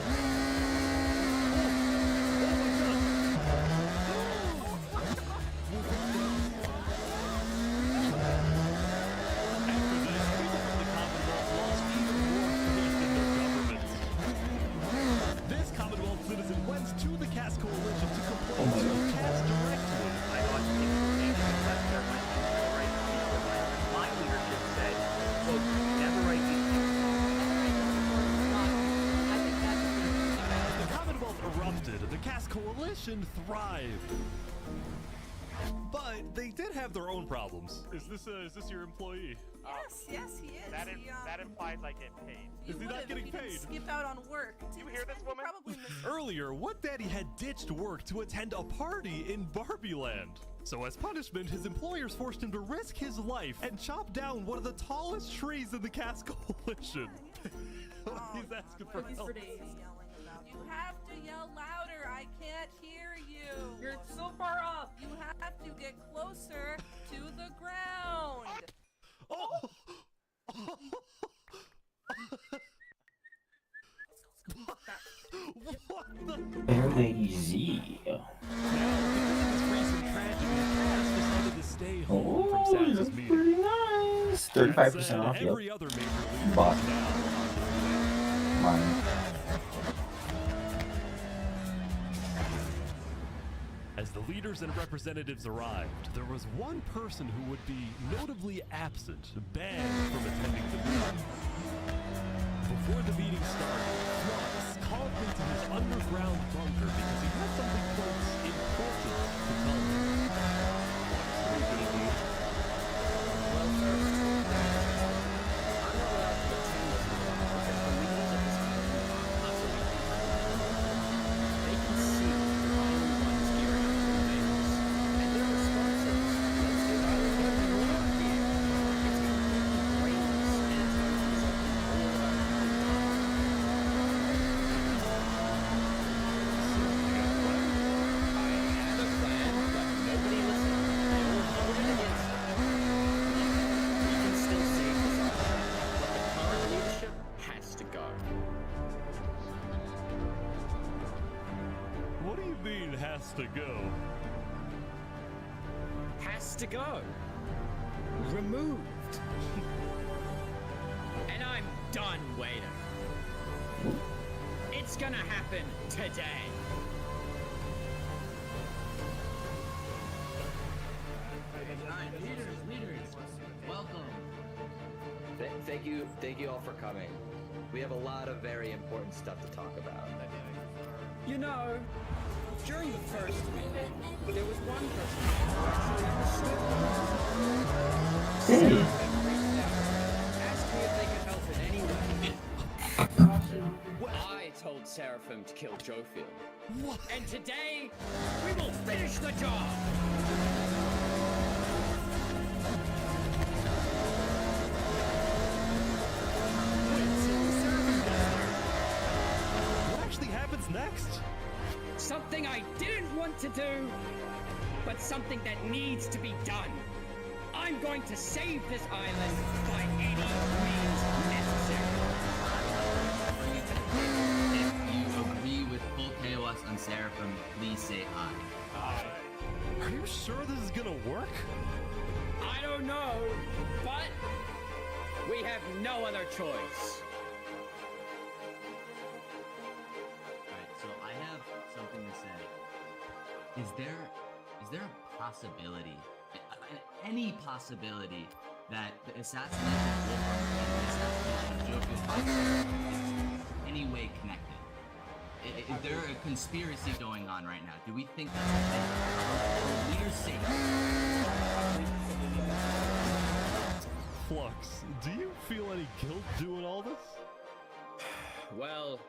to the Cast Coalition to complain to the Cast directly. I know it's people left there my leadership said, quote, never write As the Commonwealth erupted, the Cast Coalition thrived. But they did have their own problems. Is this your employee? Yes, he is. That implies I get paid. You Is he not would've getting if you didn't paid? skip out on work. You hear this woman? Probably missed Earlier, What Daddy had ditched work to attend a party in Barbie Land. So as punishment, his employers forced him to risk his life and chop down one of the tallest trees in the Cast Coalition. He's asking for help. You have to yell louder. I can't hear you. You're so far up. You have to get closer to the ground. Oh! What the? Fair Lady Z. Oh, that's pretty nice. 35% off. Yep. Bought. Mine. As the leaders and representatives arrived, there was one person who would be notably absent, banned from attending the meeting. Before the meeting started, Flux called me to his underground bunker because he had something quite important to tell me. What is it gonna be? Well, sir, I'm not allowed to attend this meeting because the leaders of this country are utterly incompetent. They can see that I am the one steering up the things, and their response is, let's get out of here and work here. It's completely brainless, and it's going to result in all of our people dying. I had a plan, but nobody listened. They all voted against it. We can still save this island, but the current leadership has to go. What do you mean, has to go? Has to go. Removed. And I'm done waiting. It's gonna happen today. Leaders, welcome. Thank you all for coming. We have a lot of very important stuff to talk about. You know, during the first meeting, there was one person who actually understood me. Asked me if they could help in any way. I told Seraphim to kill Jofield. And today, we will finish the job! What actually happens next? Something I didn't want to do, but something that needs to be done. I'm going to save this island by any means necessary. If you agree with full KOS on Seraphim, please say aye. Are you sure this is gonna work? I don't know, but we have no other choice. Alright, so I have something to say. Is there a possibility, any possibility, that the assassination of Wolfram and the assassination of Jofield by Seraphim is any way connected? Is there a conspiracy going on right now? Do we think that's a thing? Are leaders safe? Flux, do you feel any guilt doing all this? Well,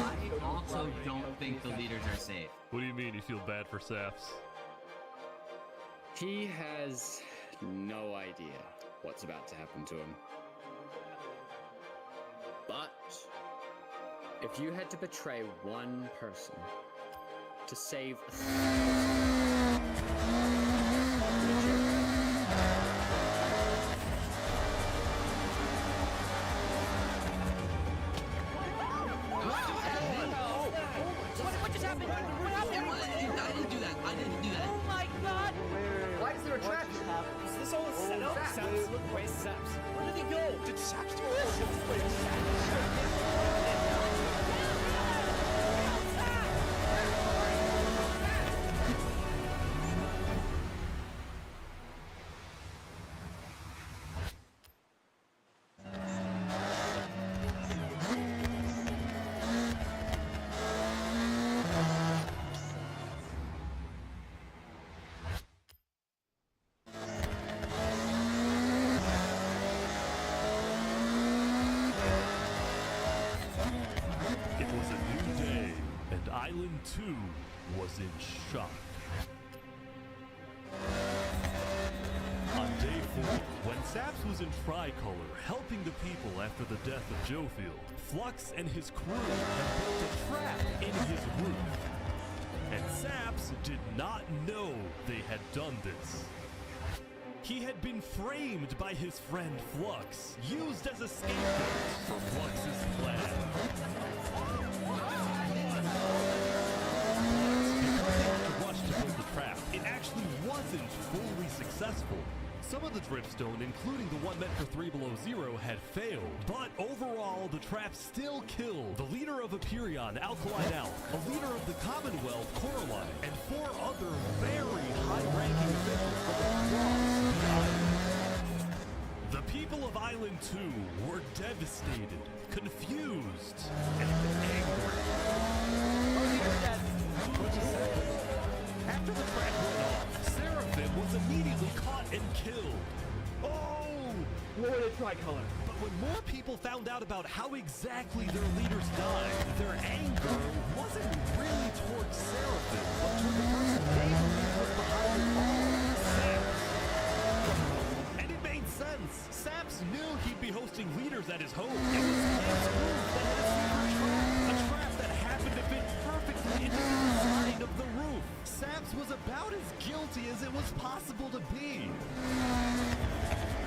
I also don't think the leaders are safe. What do you mean you feel bad for Saps? He has no idea what's about to happen to him. But if you had to betray one person to save 1,000, would you? What just happened? What happened? I didn't do that. I didn't do that. Oh my god! Why is there a trap? Is this all a setup? Saps, look, where's Saps? Where did he go? Did Saps do Island 2 was in shock. On day 4, when Saps was in Tricolor helping the people after the death of Jofield, Flux and his crew had built a trap in his roof. And Saps did not know they had done this. He had been framed by his friend Flux, used as a scapegoat for Flux's plan. Because they had to rush to build the trap, it actually wasn't fully successful. Some of the dripstone, including the one meant for 3 Below Zero, had failed. But overall, the trap still killed the leader of Aperion, Alkaline Alk, a leader of the Commonwealth, Coraline, and 4 other very high-ranking officials from across the island. The people of Island 2 were devastated, confused, and angry. After the trap went off, Seraphim was immediately caught and killed. Oh! Lord of Tricolor. But when more people found out about how exactly their leaders died, their anger wasn't really towards Seraphim, but toward the person they believed was behind it all, Saps. And it made sense. Saps knew he'd be hosting leaders at his home. It was his group that had a secret trap, a trap that happened to fit perfectly into the design of the roof. Saps was about as guilty as it was possible to be.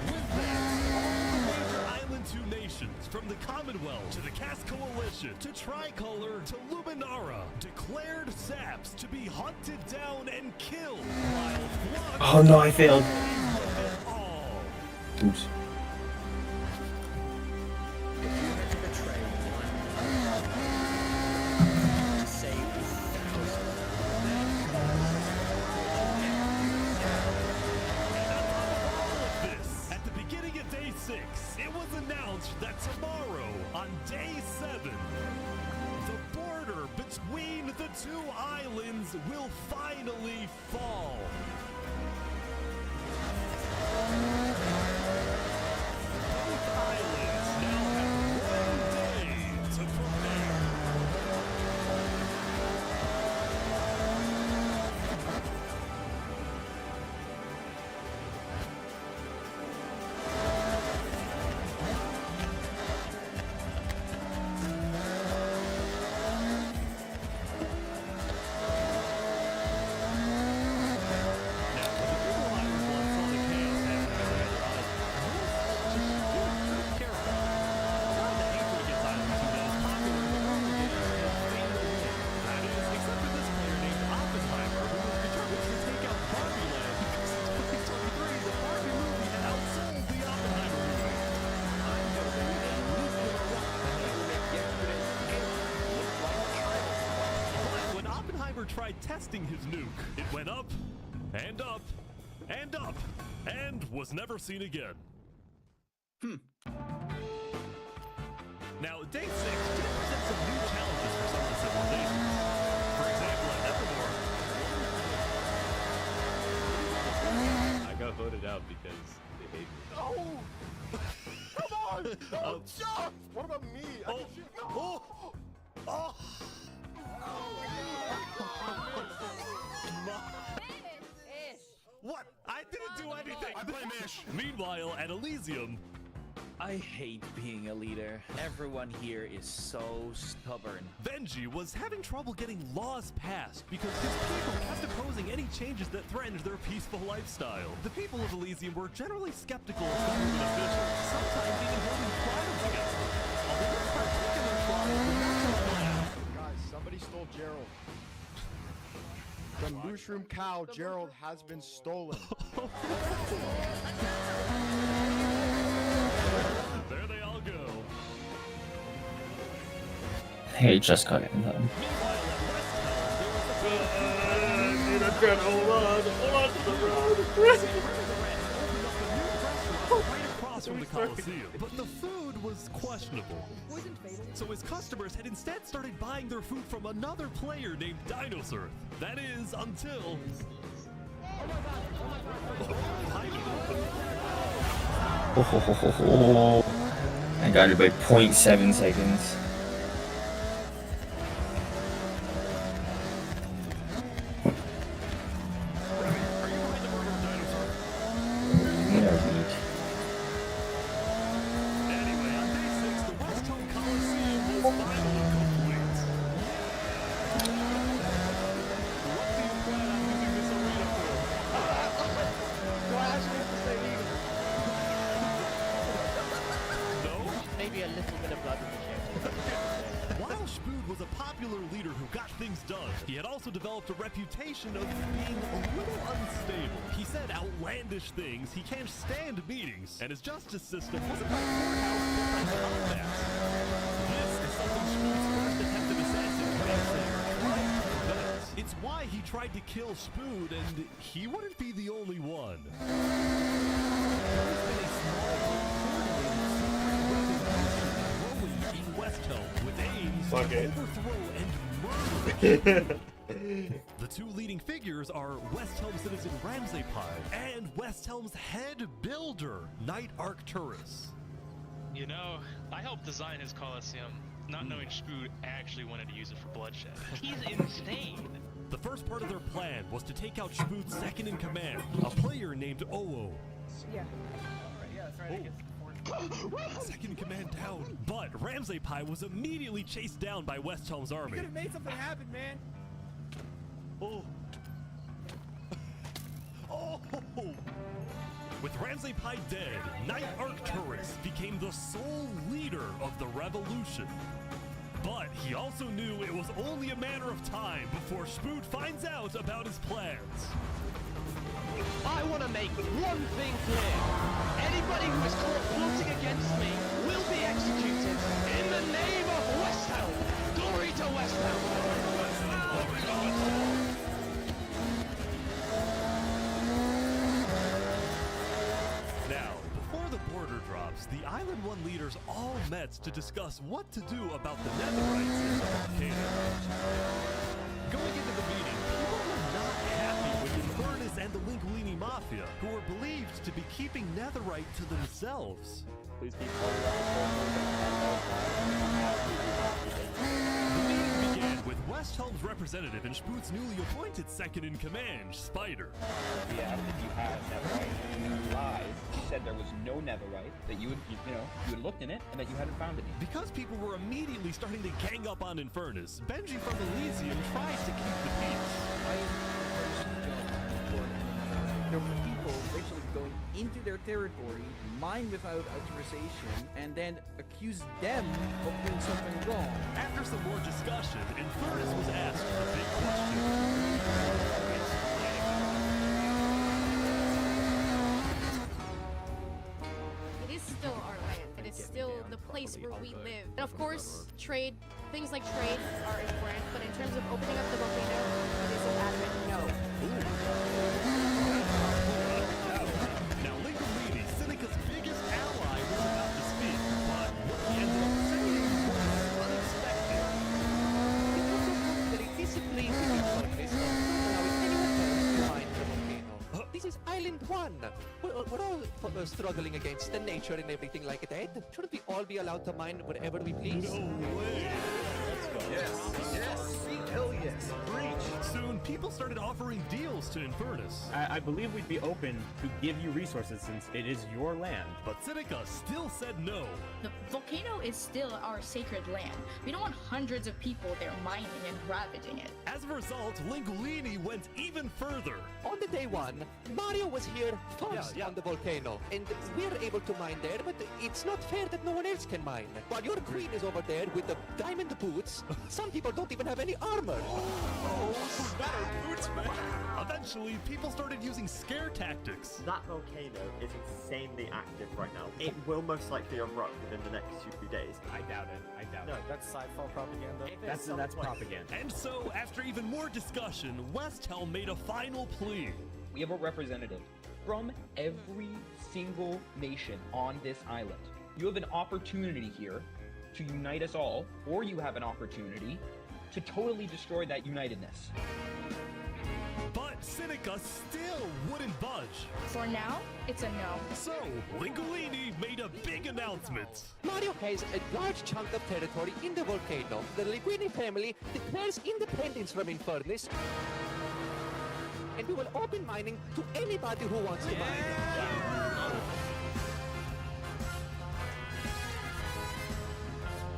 With that, all the major Island 2 nations, from the Commonwealth to the Cast Coalition to Tricolor to Luminara, declared Saps to be hunted down and killed, while Flux... Oh no, I failed. Oops. At the beginning of day 6, it was announced that tomorrow, on day 7, the border between the 2 islands will finally fall. Both islands now have 1 day to prepare. Tried testing his nuke. It went up, and up, and up, and was never seen again. Now, day 6 did present some new challenges for some of the civilizations. For example, at Evermore, I got voted out because they hate me. Oh! Come on! No, Chuck! What about me? I can shoot. No! Oh! What? I didn't do anything! I blame Ish! Meanwhile, at Elysium... I hate being a leader. Everyone here is so stubborn. Benji was having trouble getting laws passed because his people kept opposing any changes that threatened their peaceful lifestyle. The people of Elysium were generally skeptical of government officials, sometimes even holding trials against them. Although this particular trial was not so bad. Guys, somebody stole Gerald. The mushroom cow, Gerald, has been stolen. There they all go. Hey, just got it done. From the Coliseum, but the food was questionable. So his customers had instead started buying their food from another player named Dinosaur. That is, until... I got it by 0.7 seconds. Spood was a popular leader who got things done, he had also developed a reputation of being a little unstable. He said outlandish things, he can't stand meetings, and his justice system wasn't like courthouse built on combat. This is something Spood's first attempted assassin tried to prevent. It's why he tried to kill Spood, and he wouldn't be the only one. There's been a small in West Helm with aims to overthrow and murder. The two leading figures are West Helm citizen Ramsey Pie and West Helm's head builder, Knight Arcturus. You know, I helped design his Colosseum, not knowing Spood actually wanted to use it for bloodshed. He's insane! The first part of their plan was to take out Spood's second in command, a player named Oo. Yeah. Yeah, that's right. Second in command down. But Ramsey Pie was immediately chased down by West Helm's army. You could have made something happen, man. Oh. Oh. With Ramsey Pie dead, Knight Arcturus became the sole leader of the revolution. But he also knew it was only a matter of time before Spood finds out about his plans. I want to make one thing clear. Anybody who is caught plotting against me will be executed in the name of West Helm. Glory to West Helm. Now, before the border drops, the Island 1 leaders all met to discuss what to do about the Netherites in the volcano. Going into the meeting, people were not happy with Infernus and the Linguini Mafia, who were believed to be keeping Netherite to themselves. Please keep The meeting began with West Helm's representative and Spood's newly appointed second-in-command, Spider. Yeah, if you had Netherite, you lied. You said there was no Netherite, that you had looked in it, and that you hadn't found any. Because people were immediately starting to gang up on Infernus, Benji from Elysium tried to keep the peace. There were people basically going into their territory, mine without authorization, and then accuse them of doing something wrong. After some more discussion, Infernus was asked the big question. It is still our land. It is still the place where we live. And of course, trade, things like trade are important, but in terms of opening up the volcano, it is an adamant no. Now, Linguini, Seneca's biggest ally, was about to speak, but what he ended up saying was unexpected. Because of very disciplined people, this not allowing anyone else to mine the volcano. This is Island 1. We're all struggling against the nature and everything like that. Shouldn't we all be allowed to mine wherever we please? No way! Yes, hell yes, preach. Soon, people started offering deals to Infernus. I believe we'd be open to give you resources since it is your land. But Seneca still said no. The volcano is still our sacred land. We don't want hundreds of people there mining and ravaging it. As a result, Linguini went even further. On the day one, Mario was here first on the volcano, and we're able to mine there, but it's not fair that no one else can mine. While your queen is over there with the diamond boots, some people don't even have any armor. Boots, man. Eventually, people started using scare tactics. That volcano is insanely active right now. It will most likely erupt within the next 2 days. I doubt it. No, that's sci-fi propaganda. That's propaganda. And so, after even more discussion, West Helm made a final plea. We have a representative from every single nation on this island. You have an opportunity here to unite us all, or you have an opportunity to totally destroy that unitedness. But Seneca still wouldn't budge. For now, it's a no. So, Linguini made a big announcement. Mario has a large chunk of territory in the volcano. The Linguini family declares independence from Infernus, and we will open mining to anybody who wants to mine.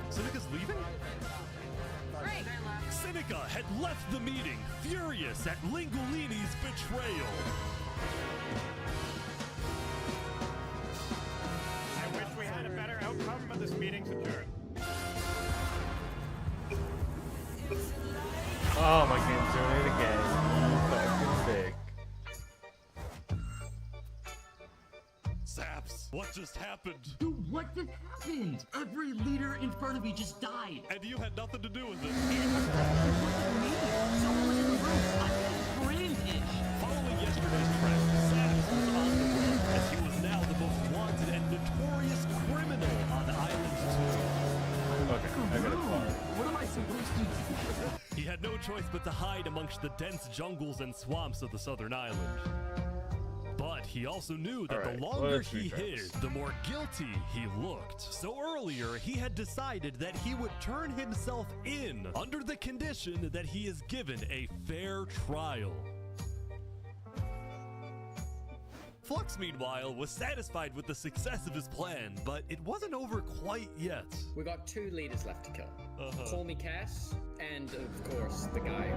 Seneca's leaving? Great. Seneca had left the meeting, furious at Linguini's betrayal. I wish we had a better outcome, but this meeting's adjourned. Oh, my game's doing it again. You fucking big. Saps, what just happened? Dude, what just happened? Every leader in front of me just died. And you had nothing to do with it. Someone was in the room. I feel brand-ish. Following yesterday's trend, Saps was on the run, as he was now the most wanted and notorious criminal on Island 2. Okay, I got a car. What am I supposed to do? He had no choice but to hide amongst the dense jungles and swamps of the southern island. But he also knew that the longer he hid, the more guilty he looked. So earlier, he had decided that he would turn himself in under the condition that he is given a fair trial. Flux, meanwhile, was satisfied with the success of his plan, but it wasn't over quite yet. We got 2 leaders left to kill. Call me Cass, and of course, the guy.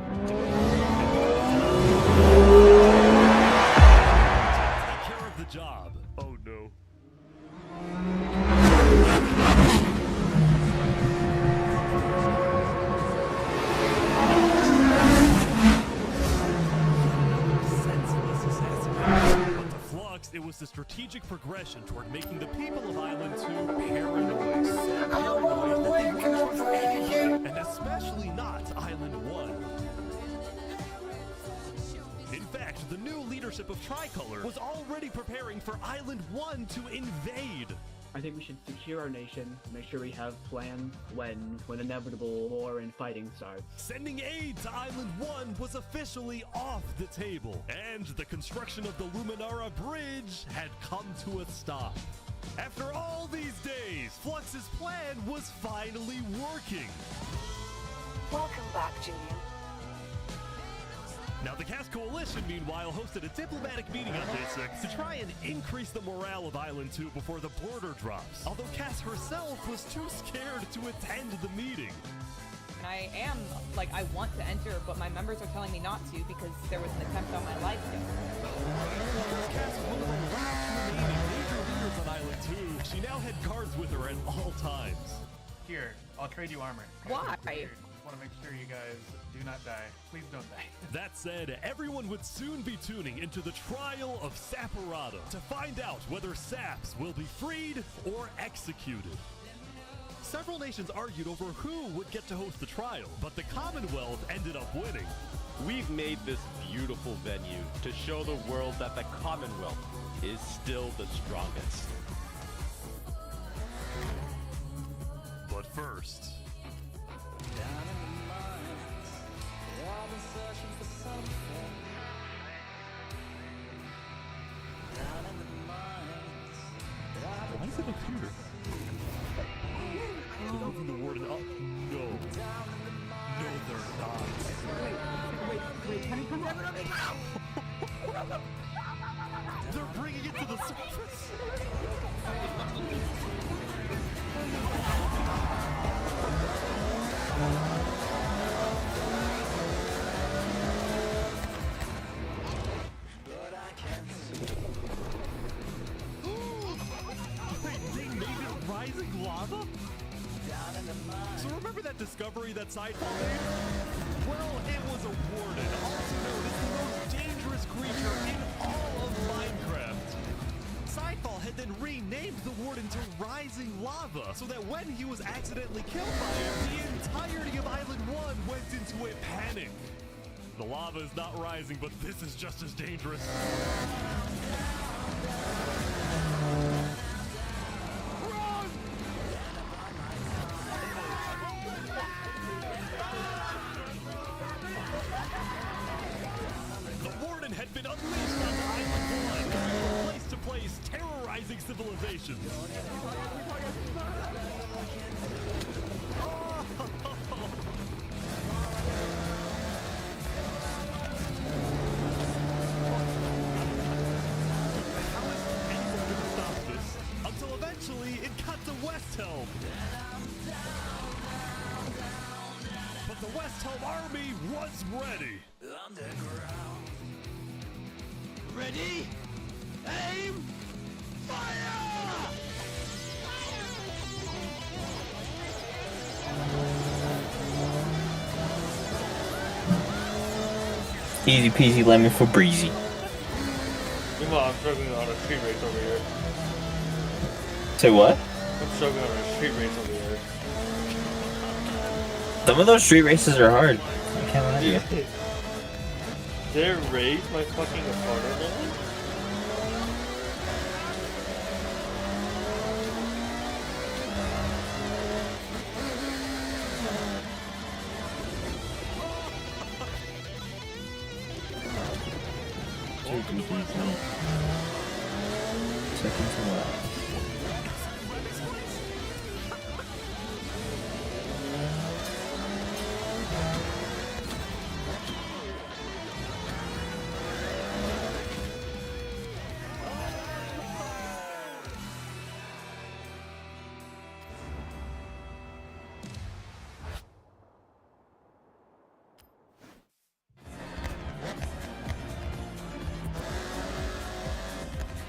Take care of the job. Oh no. It was the strategic progression toward making the people of Island 2 paranoid. So paranoid that they wouldn't trust anyone, and especially not Island 1. In fact, the new leadership of Tricolor was already preparing for Island 1 to invade. I think we should secure our nation, make sure we have plans when inevitable war and fighting starts. Sending aid to Island 1 was officially off the table, and the construction of the Luminara Bridge had come to a stop. After all these days, Flux's plan was finally working. Welcome back, Julian. Now, the Cass Coalition, meanwhile, hosted a diplomatic meeting on Day 6 to try and increase the morale of Island 2 before the border drops. Although Cass herself was too scared to attend the meeting. I am, I want to enter, but my members are telling me not to because there was an attempt on my life here. Because Cass was one of the last remaining major leaders on Island 2, she now had guards with her at all times. Here, I'll trade you armor. Why? I want to make sure you guys do not die. Please don't die. That said, everyone would soon be tuning into the trial of Saporado to find out whether Saps will be freed or executed. Several nations argued over who would get to host the trial, but the Commonwealth ended up winning. We've made this beautiful venue to show the world that the Commonwealth is still the strongest. But first... Why is it up here? They're moving the warden up. No. No, they're not. Wait, can you come on? They're bringing it to the surface. They made it rising lava? So remember that discovery that Sidefall made? Well, it was a warden, also known as the most dangerous creature in all of Minecraft. Sidefall had then renamed the warden to Rising Lava, so that when he was accidentally killed by it, the entirety of Island 1 went into a panic. The lava is not rising, but this is just as dangerous. The warden had been unleashed on Island 1, from place to place, terrorizing civilizations. Until eventually it cut to West Helm. But the West Helm army was ready. Underground. Ready? Aim! Fire! Easy peasy lemon for breezy. Meanwhile, I'm struggling on a street race over here. Say what? I'm struggling on a street race over here. Some of those street races are hard. I can't lie to you. They raised my fucking opponent, man? Second to last.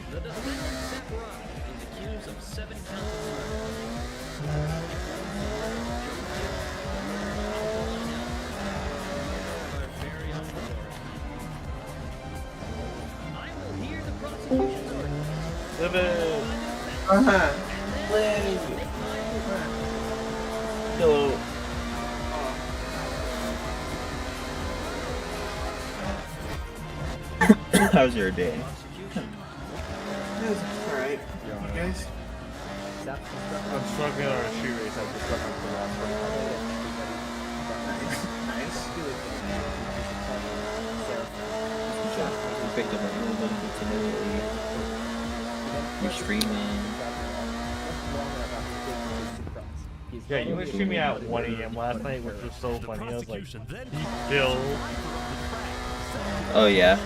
The defending samurai is accused of 7 counts of murder. Very unfortunate. I will hear the prosecution's argument. Hello. How's your day? Alright. You guys? I'm struggling on a street race. I'm just stuck with the last one. Nice. We picked up a little bit of continuity. You're streaming. Yeah, you were streaming at 1 AM last night, which was so funny. I was like, Bill. Oh yeah.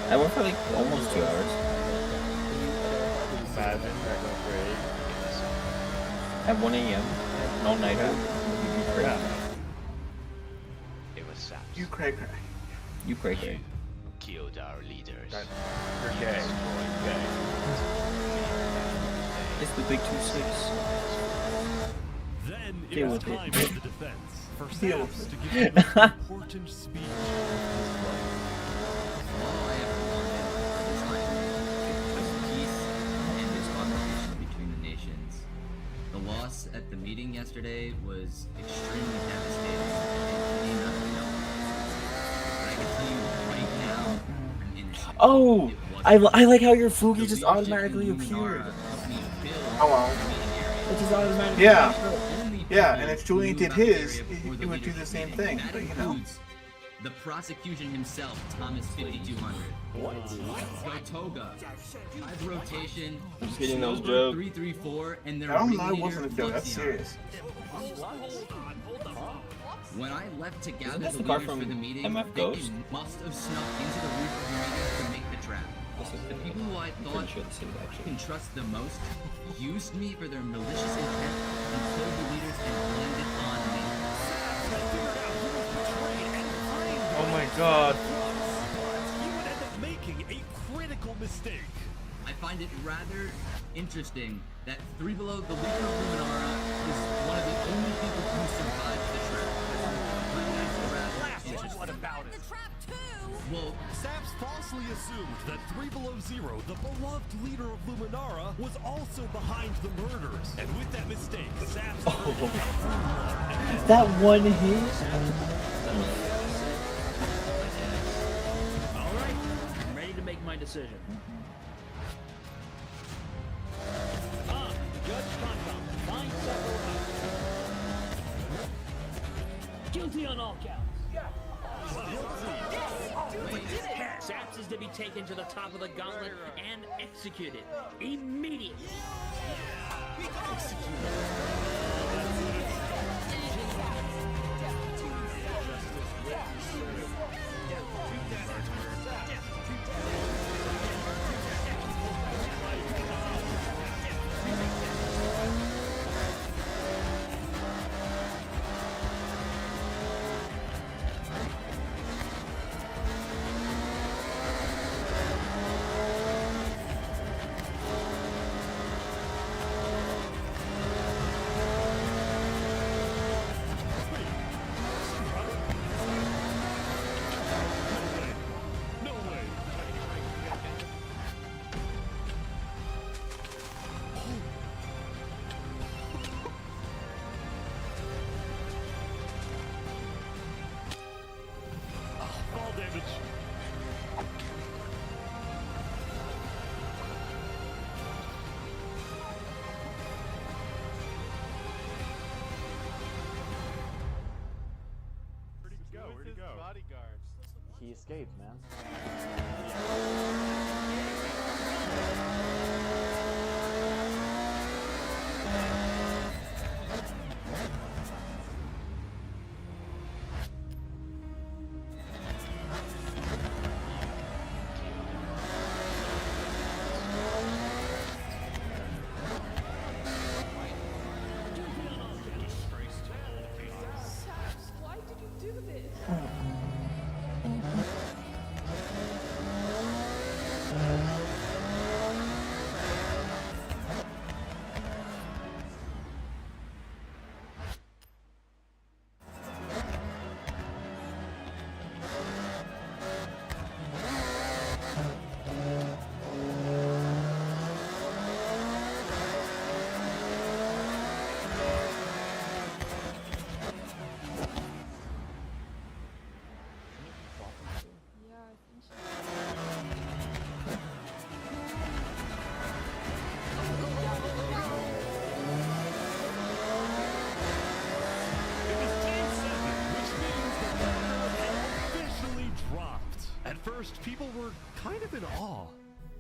I went for like almost 2 hours. Imagine, that was great. At 1 AM. All night. Yeah. It was sad. You cray cray. You cray cray. Killed our leaders. You're gay. Gay. It's the big 2-6. Then it Deal was with time it. for the defense. For Deal Saps with to it. give the most important speech of his life. All I ever wanted for this island was peace and this conversation between the nations. The loss at the meeting yesterday was extremely devastating and came out of nowhere. But I can tell you right now, I'm innocent. Oh! I like how your Fugi The just leadership automatically in appeared. Luminara helped me build Hello. the meeting area. It just automatically Yeah. appeared. Yeah, and if Julian knew did about the his, area before he the would do the leadership same meeting. thing, That but you know. includes the prosecution himself, Thomas 5200. What? Gotoga, 5 rotation, I'm just getting those Snowbird jokes. 334, and their I don't know, I ringleader, wasn't a joke, that's Lucian. serious. When I left to gather this the the car leaders from for the meeting, MF they Ghost? must have snuck into the roof of the meeting to make the trap. The people who I thought sure this is actually. can trust the most used me for their malicious intent and killed the leaders and blamed it on me. Oh my god. You would end up making a critical mistake. I find it rather interesting that 3 Below, the leader of Luminara, is one of the only people who survived the trap. What about it? Well, Saps falsely assumed that 3 Below Zero, the beloved leader of Luminara, was also behind the murders. And with that mistake, Saps... That one hit? Alright, I'm ready to make my decision. Judge Concom, find several guilty on all counts. Saps is to be taken to the top of the gauntlet and executed immediately. go? Bodyguards. He escaped, man. Why did you do this? At first, people were kind of in awe.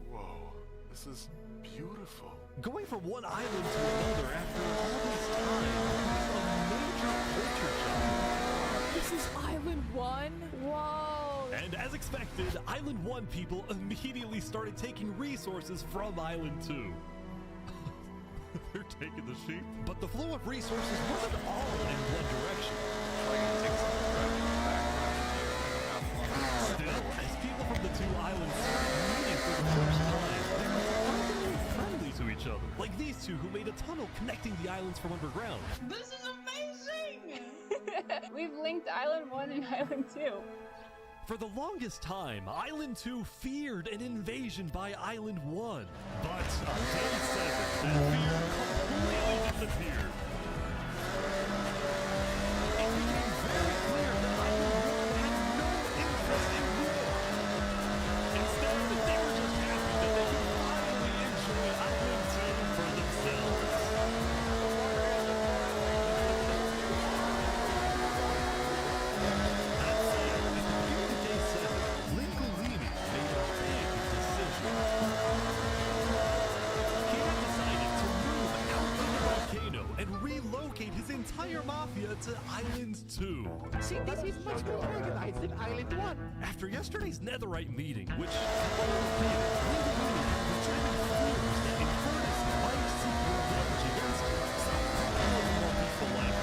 Whoa, this is beautiful. Going from one island to another after all this time was a major culture shock. This is Island 1? Whoa! And as expected, Island 1 people immediately started taking resources from Island 2. They're taking the sheep. But the flow of resources wasn't all in one direction. Still, as people from the two islands started meeting for the first time, they were surprisingly friendly to each other. Like these two who made a tunnel connecting the islands from underground. This is amazing! We've linked Island 1 and Island 2. For the longest time, Island 2 feared an invasion by Island 1. But on day 7, that fear completely disappeared. It became very clear that Island 1 had no interest in war. Instead, they were just happy that they could finally enjoy Island 2 for themselves. His entire mafia to Island 2. See, this is much more organized than Island 1. After yesterday's Netherite meeting, which went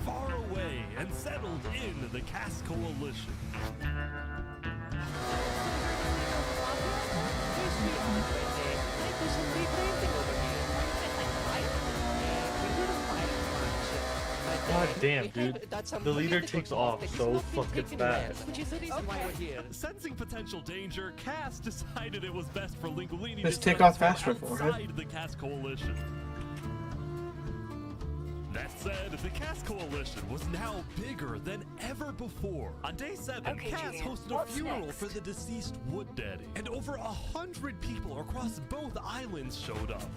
far away and settled in the Cass Coalition. God damn, dude. The leader takes off so fucking fast. Which is the reason why we're here. Sensing potential danger, Cass decided it was best for Linguini Let's to take transfer off faster for him. outside the Cass Coalition. That said, the Cass Coalition was now bigger than ever before. On day 7, Okay, Cass Julian, hosted a what's funeral next? for the deceased Wood Daddy, and over 100 people across both islands showed up.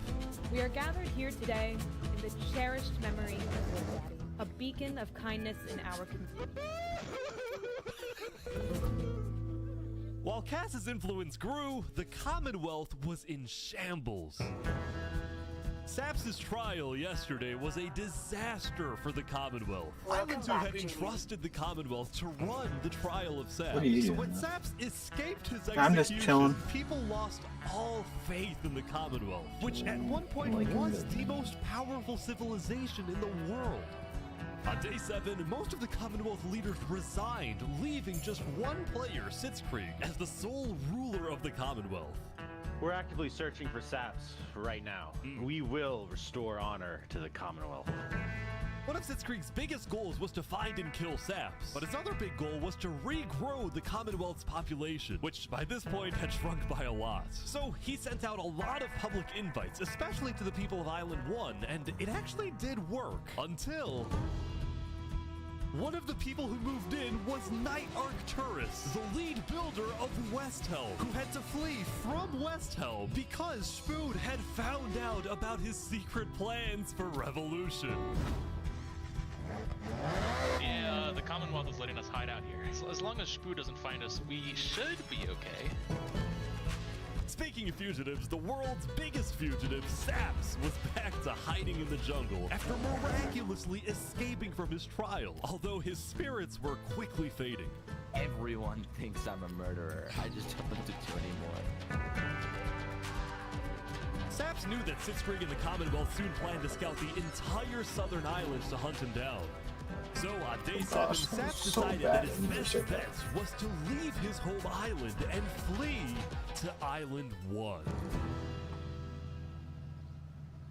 We are gathered here today in the cherished memory of Wood Daddy, a beacon of kindness in our community. While Cass's influence grew, the Commonwealth was in shambles. Saps' trial yesterday was a disaster for the Commonwealth. Island 2 had entrusted the Commonwealth to run the trial of Saps. What are you So doing, when man? Saps escaped his I'm just execution, chilling. people lost all faith in the Commonwealth, which at one point was the most powerful civilization in the world. On day 7, most of the Commonwealth leaders resigned, leaving just one player, Sitzkrieg, as the sole ruler of the Commonwealth. We're actively searching for Saps right now. We will restore honor to the Commonwealth. One of Sitzkrieg's biggest goals was to find and kill Saps, but his other big goal was to regrow the Commonwealth's population, which by this point had shrunk by a lot. So he sent out a lot of public invites, especially to the people of Island 1, and it actually did work, until one of the people who moved in was Night Arcturus, the lead builder of Westhelm, who had to flee from Westhelm because Spood had found out about his secret plans for revolution. Yeah. the Commonwealth is letting us hide out here. So as long as Spoo doesn't find us, we should be okay. Speaking of fugitives, the world's biggest fugitive, Saps, was back to hiding in the jungle after miraculously escaping from his trial, although his spirits were quickly fading. Everyone thinks I'm a murderer. I just don't know what to do anymore. Saps knew that Sitzkrieg and the Commonwealth soon planned to scout the entire southern islands to hunt him down. So on day 7, Saps decided that his best bet was to leave his home island and flee to Island 1.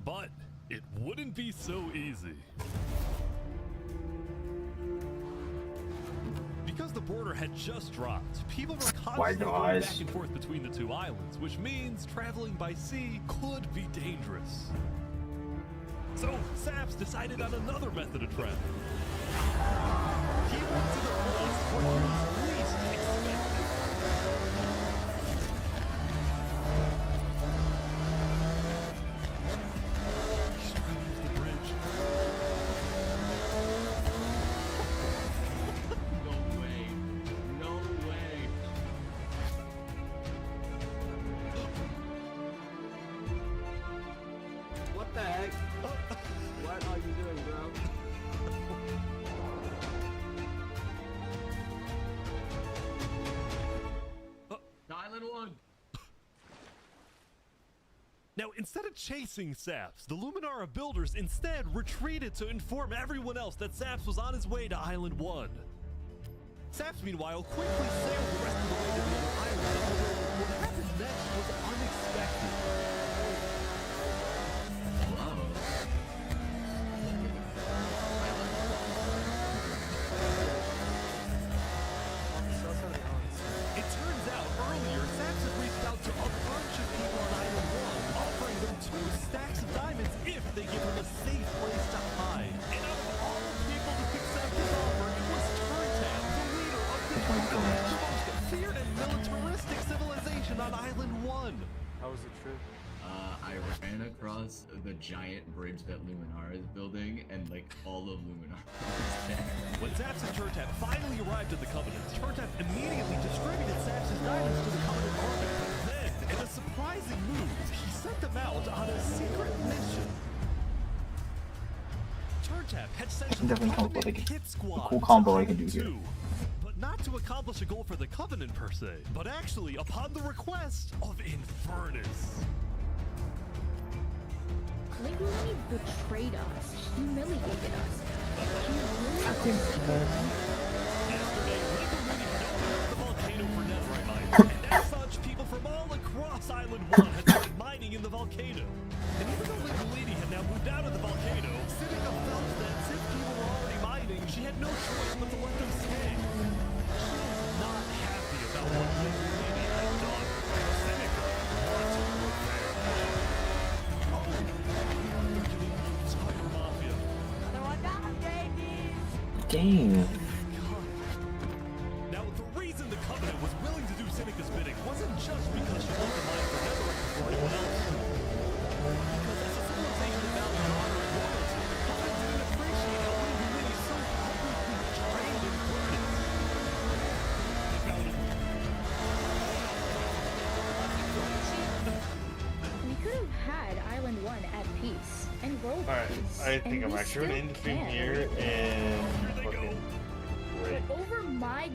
But it wouldn't be so easy. Because the border had just dropped, people were constantly going back and forth between the two islands, which means traveling by sea could be dangerous. So Saps decided on another method of travel. He went to the place where he was least expected. The bridge. No way. No way. What the heck? What are you doing, bro? Island 1. Now, instead of chasing Saps, the Luminara builders instead retreated to inform everyone else that Saps was on his way to Island 1. Saps, meanwhile, quickly sailed the rest of the way to the other islands, although what happened next was unexpected. It turns out earlier, Saps had reached out to a bunch of people on Island 1, offering them 2 stacks of diamonds if they give him a safe place to hide. And out of all people to accept his offer, it was Turntab, the leader of the most feared and militaristic civilization on Island 1. How was the trip? I ran across the giant bridge that Luminar is building, and like all of Luminar was there. When Saps and Turntab finally arrived at the Covenant, Turntab immediately distributed Saps' diamonds to the Covenant army. Then, in a surprising move, he sent them out on a secret mission. Turntab had sent I can definitely help with Covenant hit squad a cool combo to I can do here. Island 2, but not to accomplish a goal for the Covenant per se, but actually upon the request of Infernus. Literally betrayed us, humiliated us. The volcano for netherite mining, and as such, people from all across Island 1 had started mining in the volcano. And even though Ligolini had now moved out of the volcano, Sinica felt that since people were already mining, she had no choice but to let them stay. She was not happy about what Ligolini had done. Sinica wanted revenge. Dang. Now, the reason the Covenant was willing to do Sinica's bidding wasn't just because she wanted to mine for netherite before anyone else. Because as a civilization that valued honor and loyalty, the Covenant didn't appreciate how Ligolini so publicly betrayed Infernus. They found it. We could have had Island 1 at peace and world Alright, peace. I think and I'm we actually still gonna end the stream can. here and fucking But over my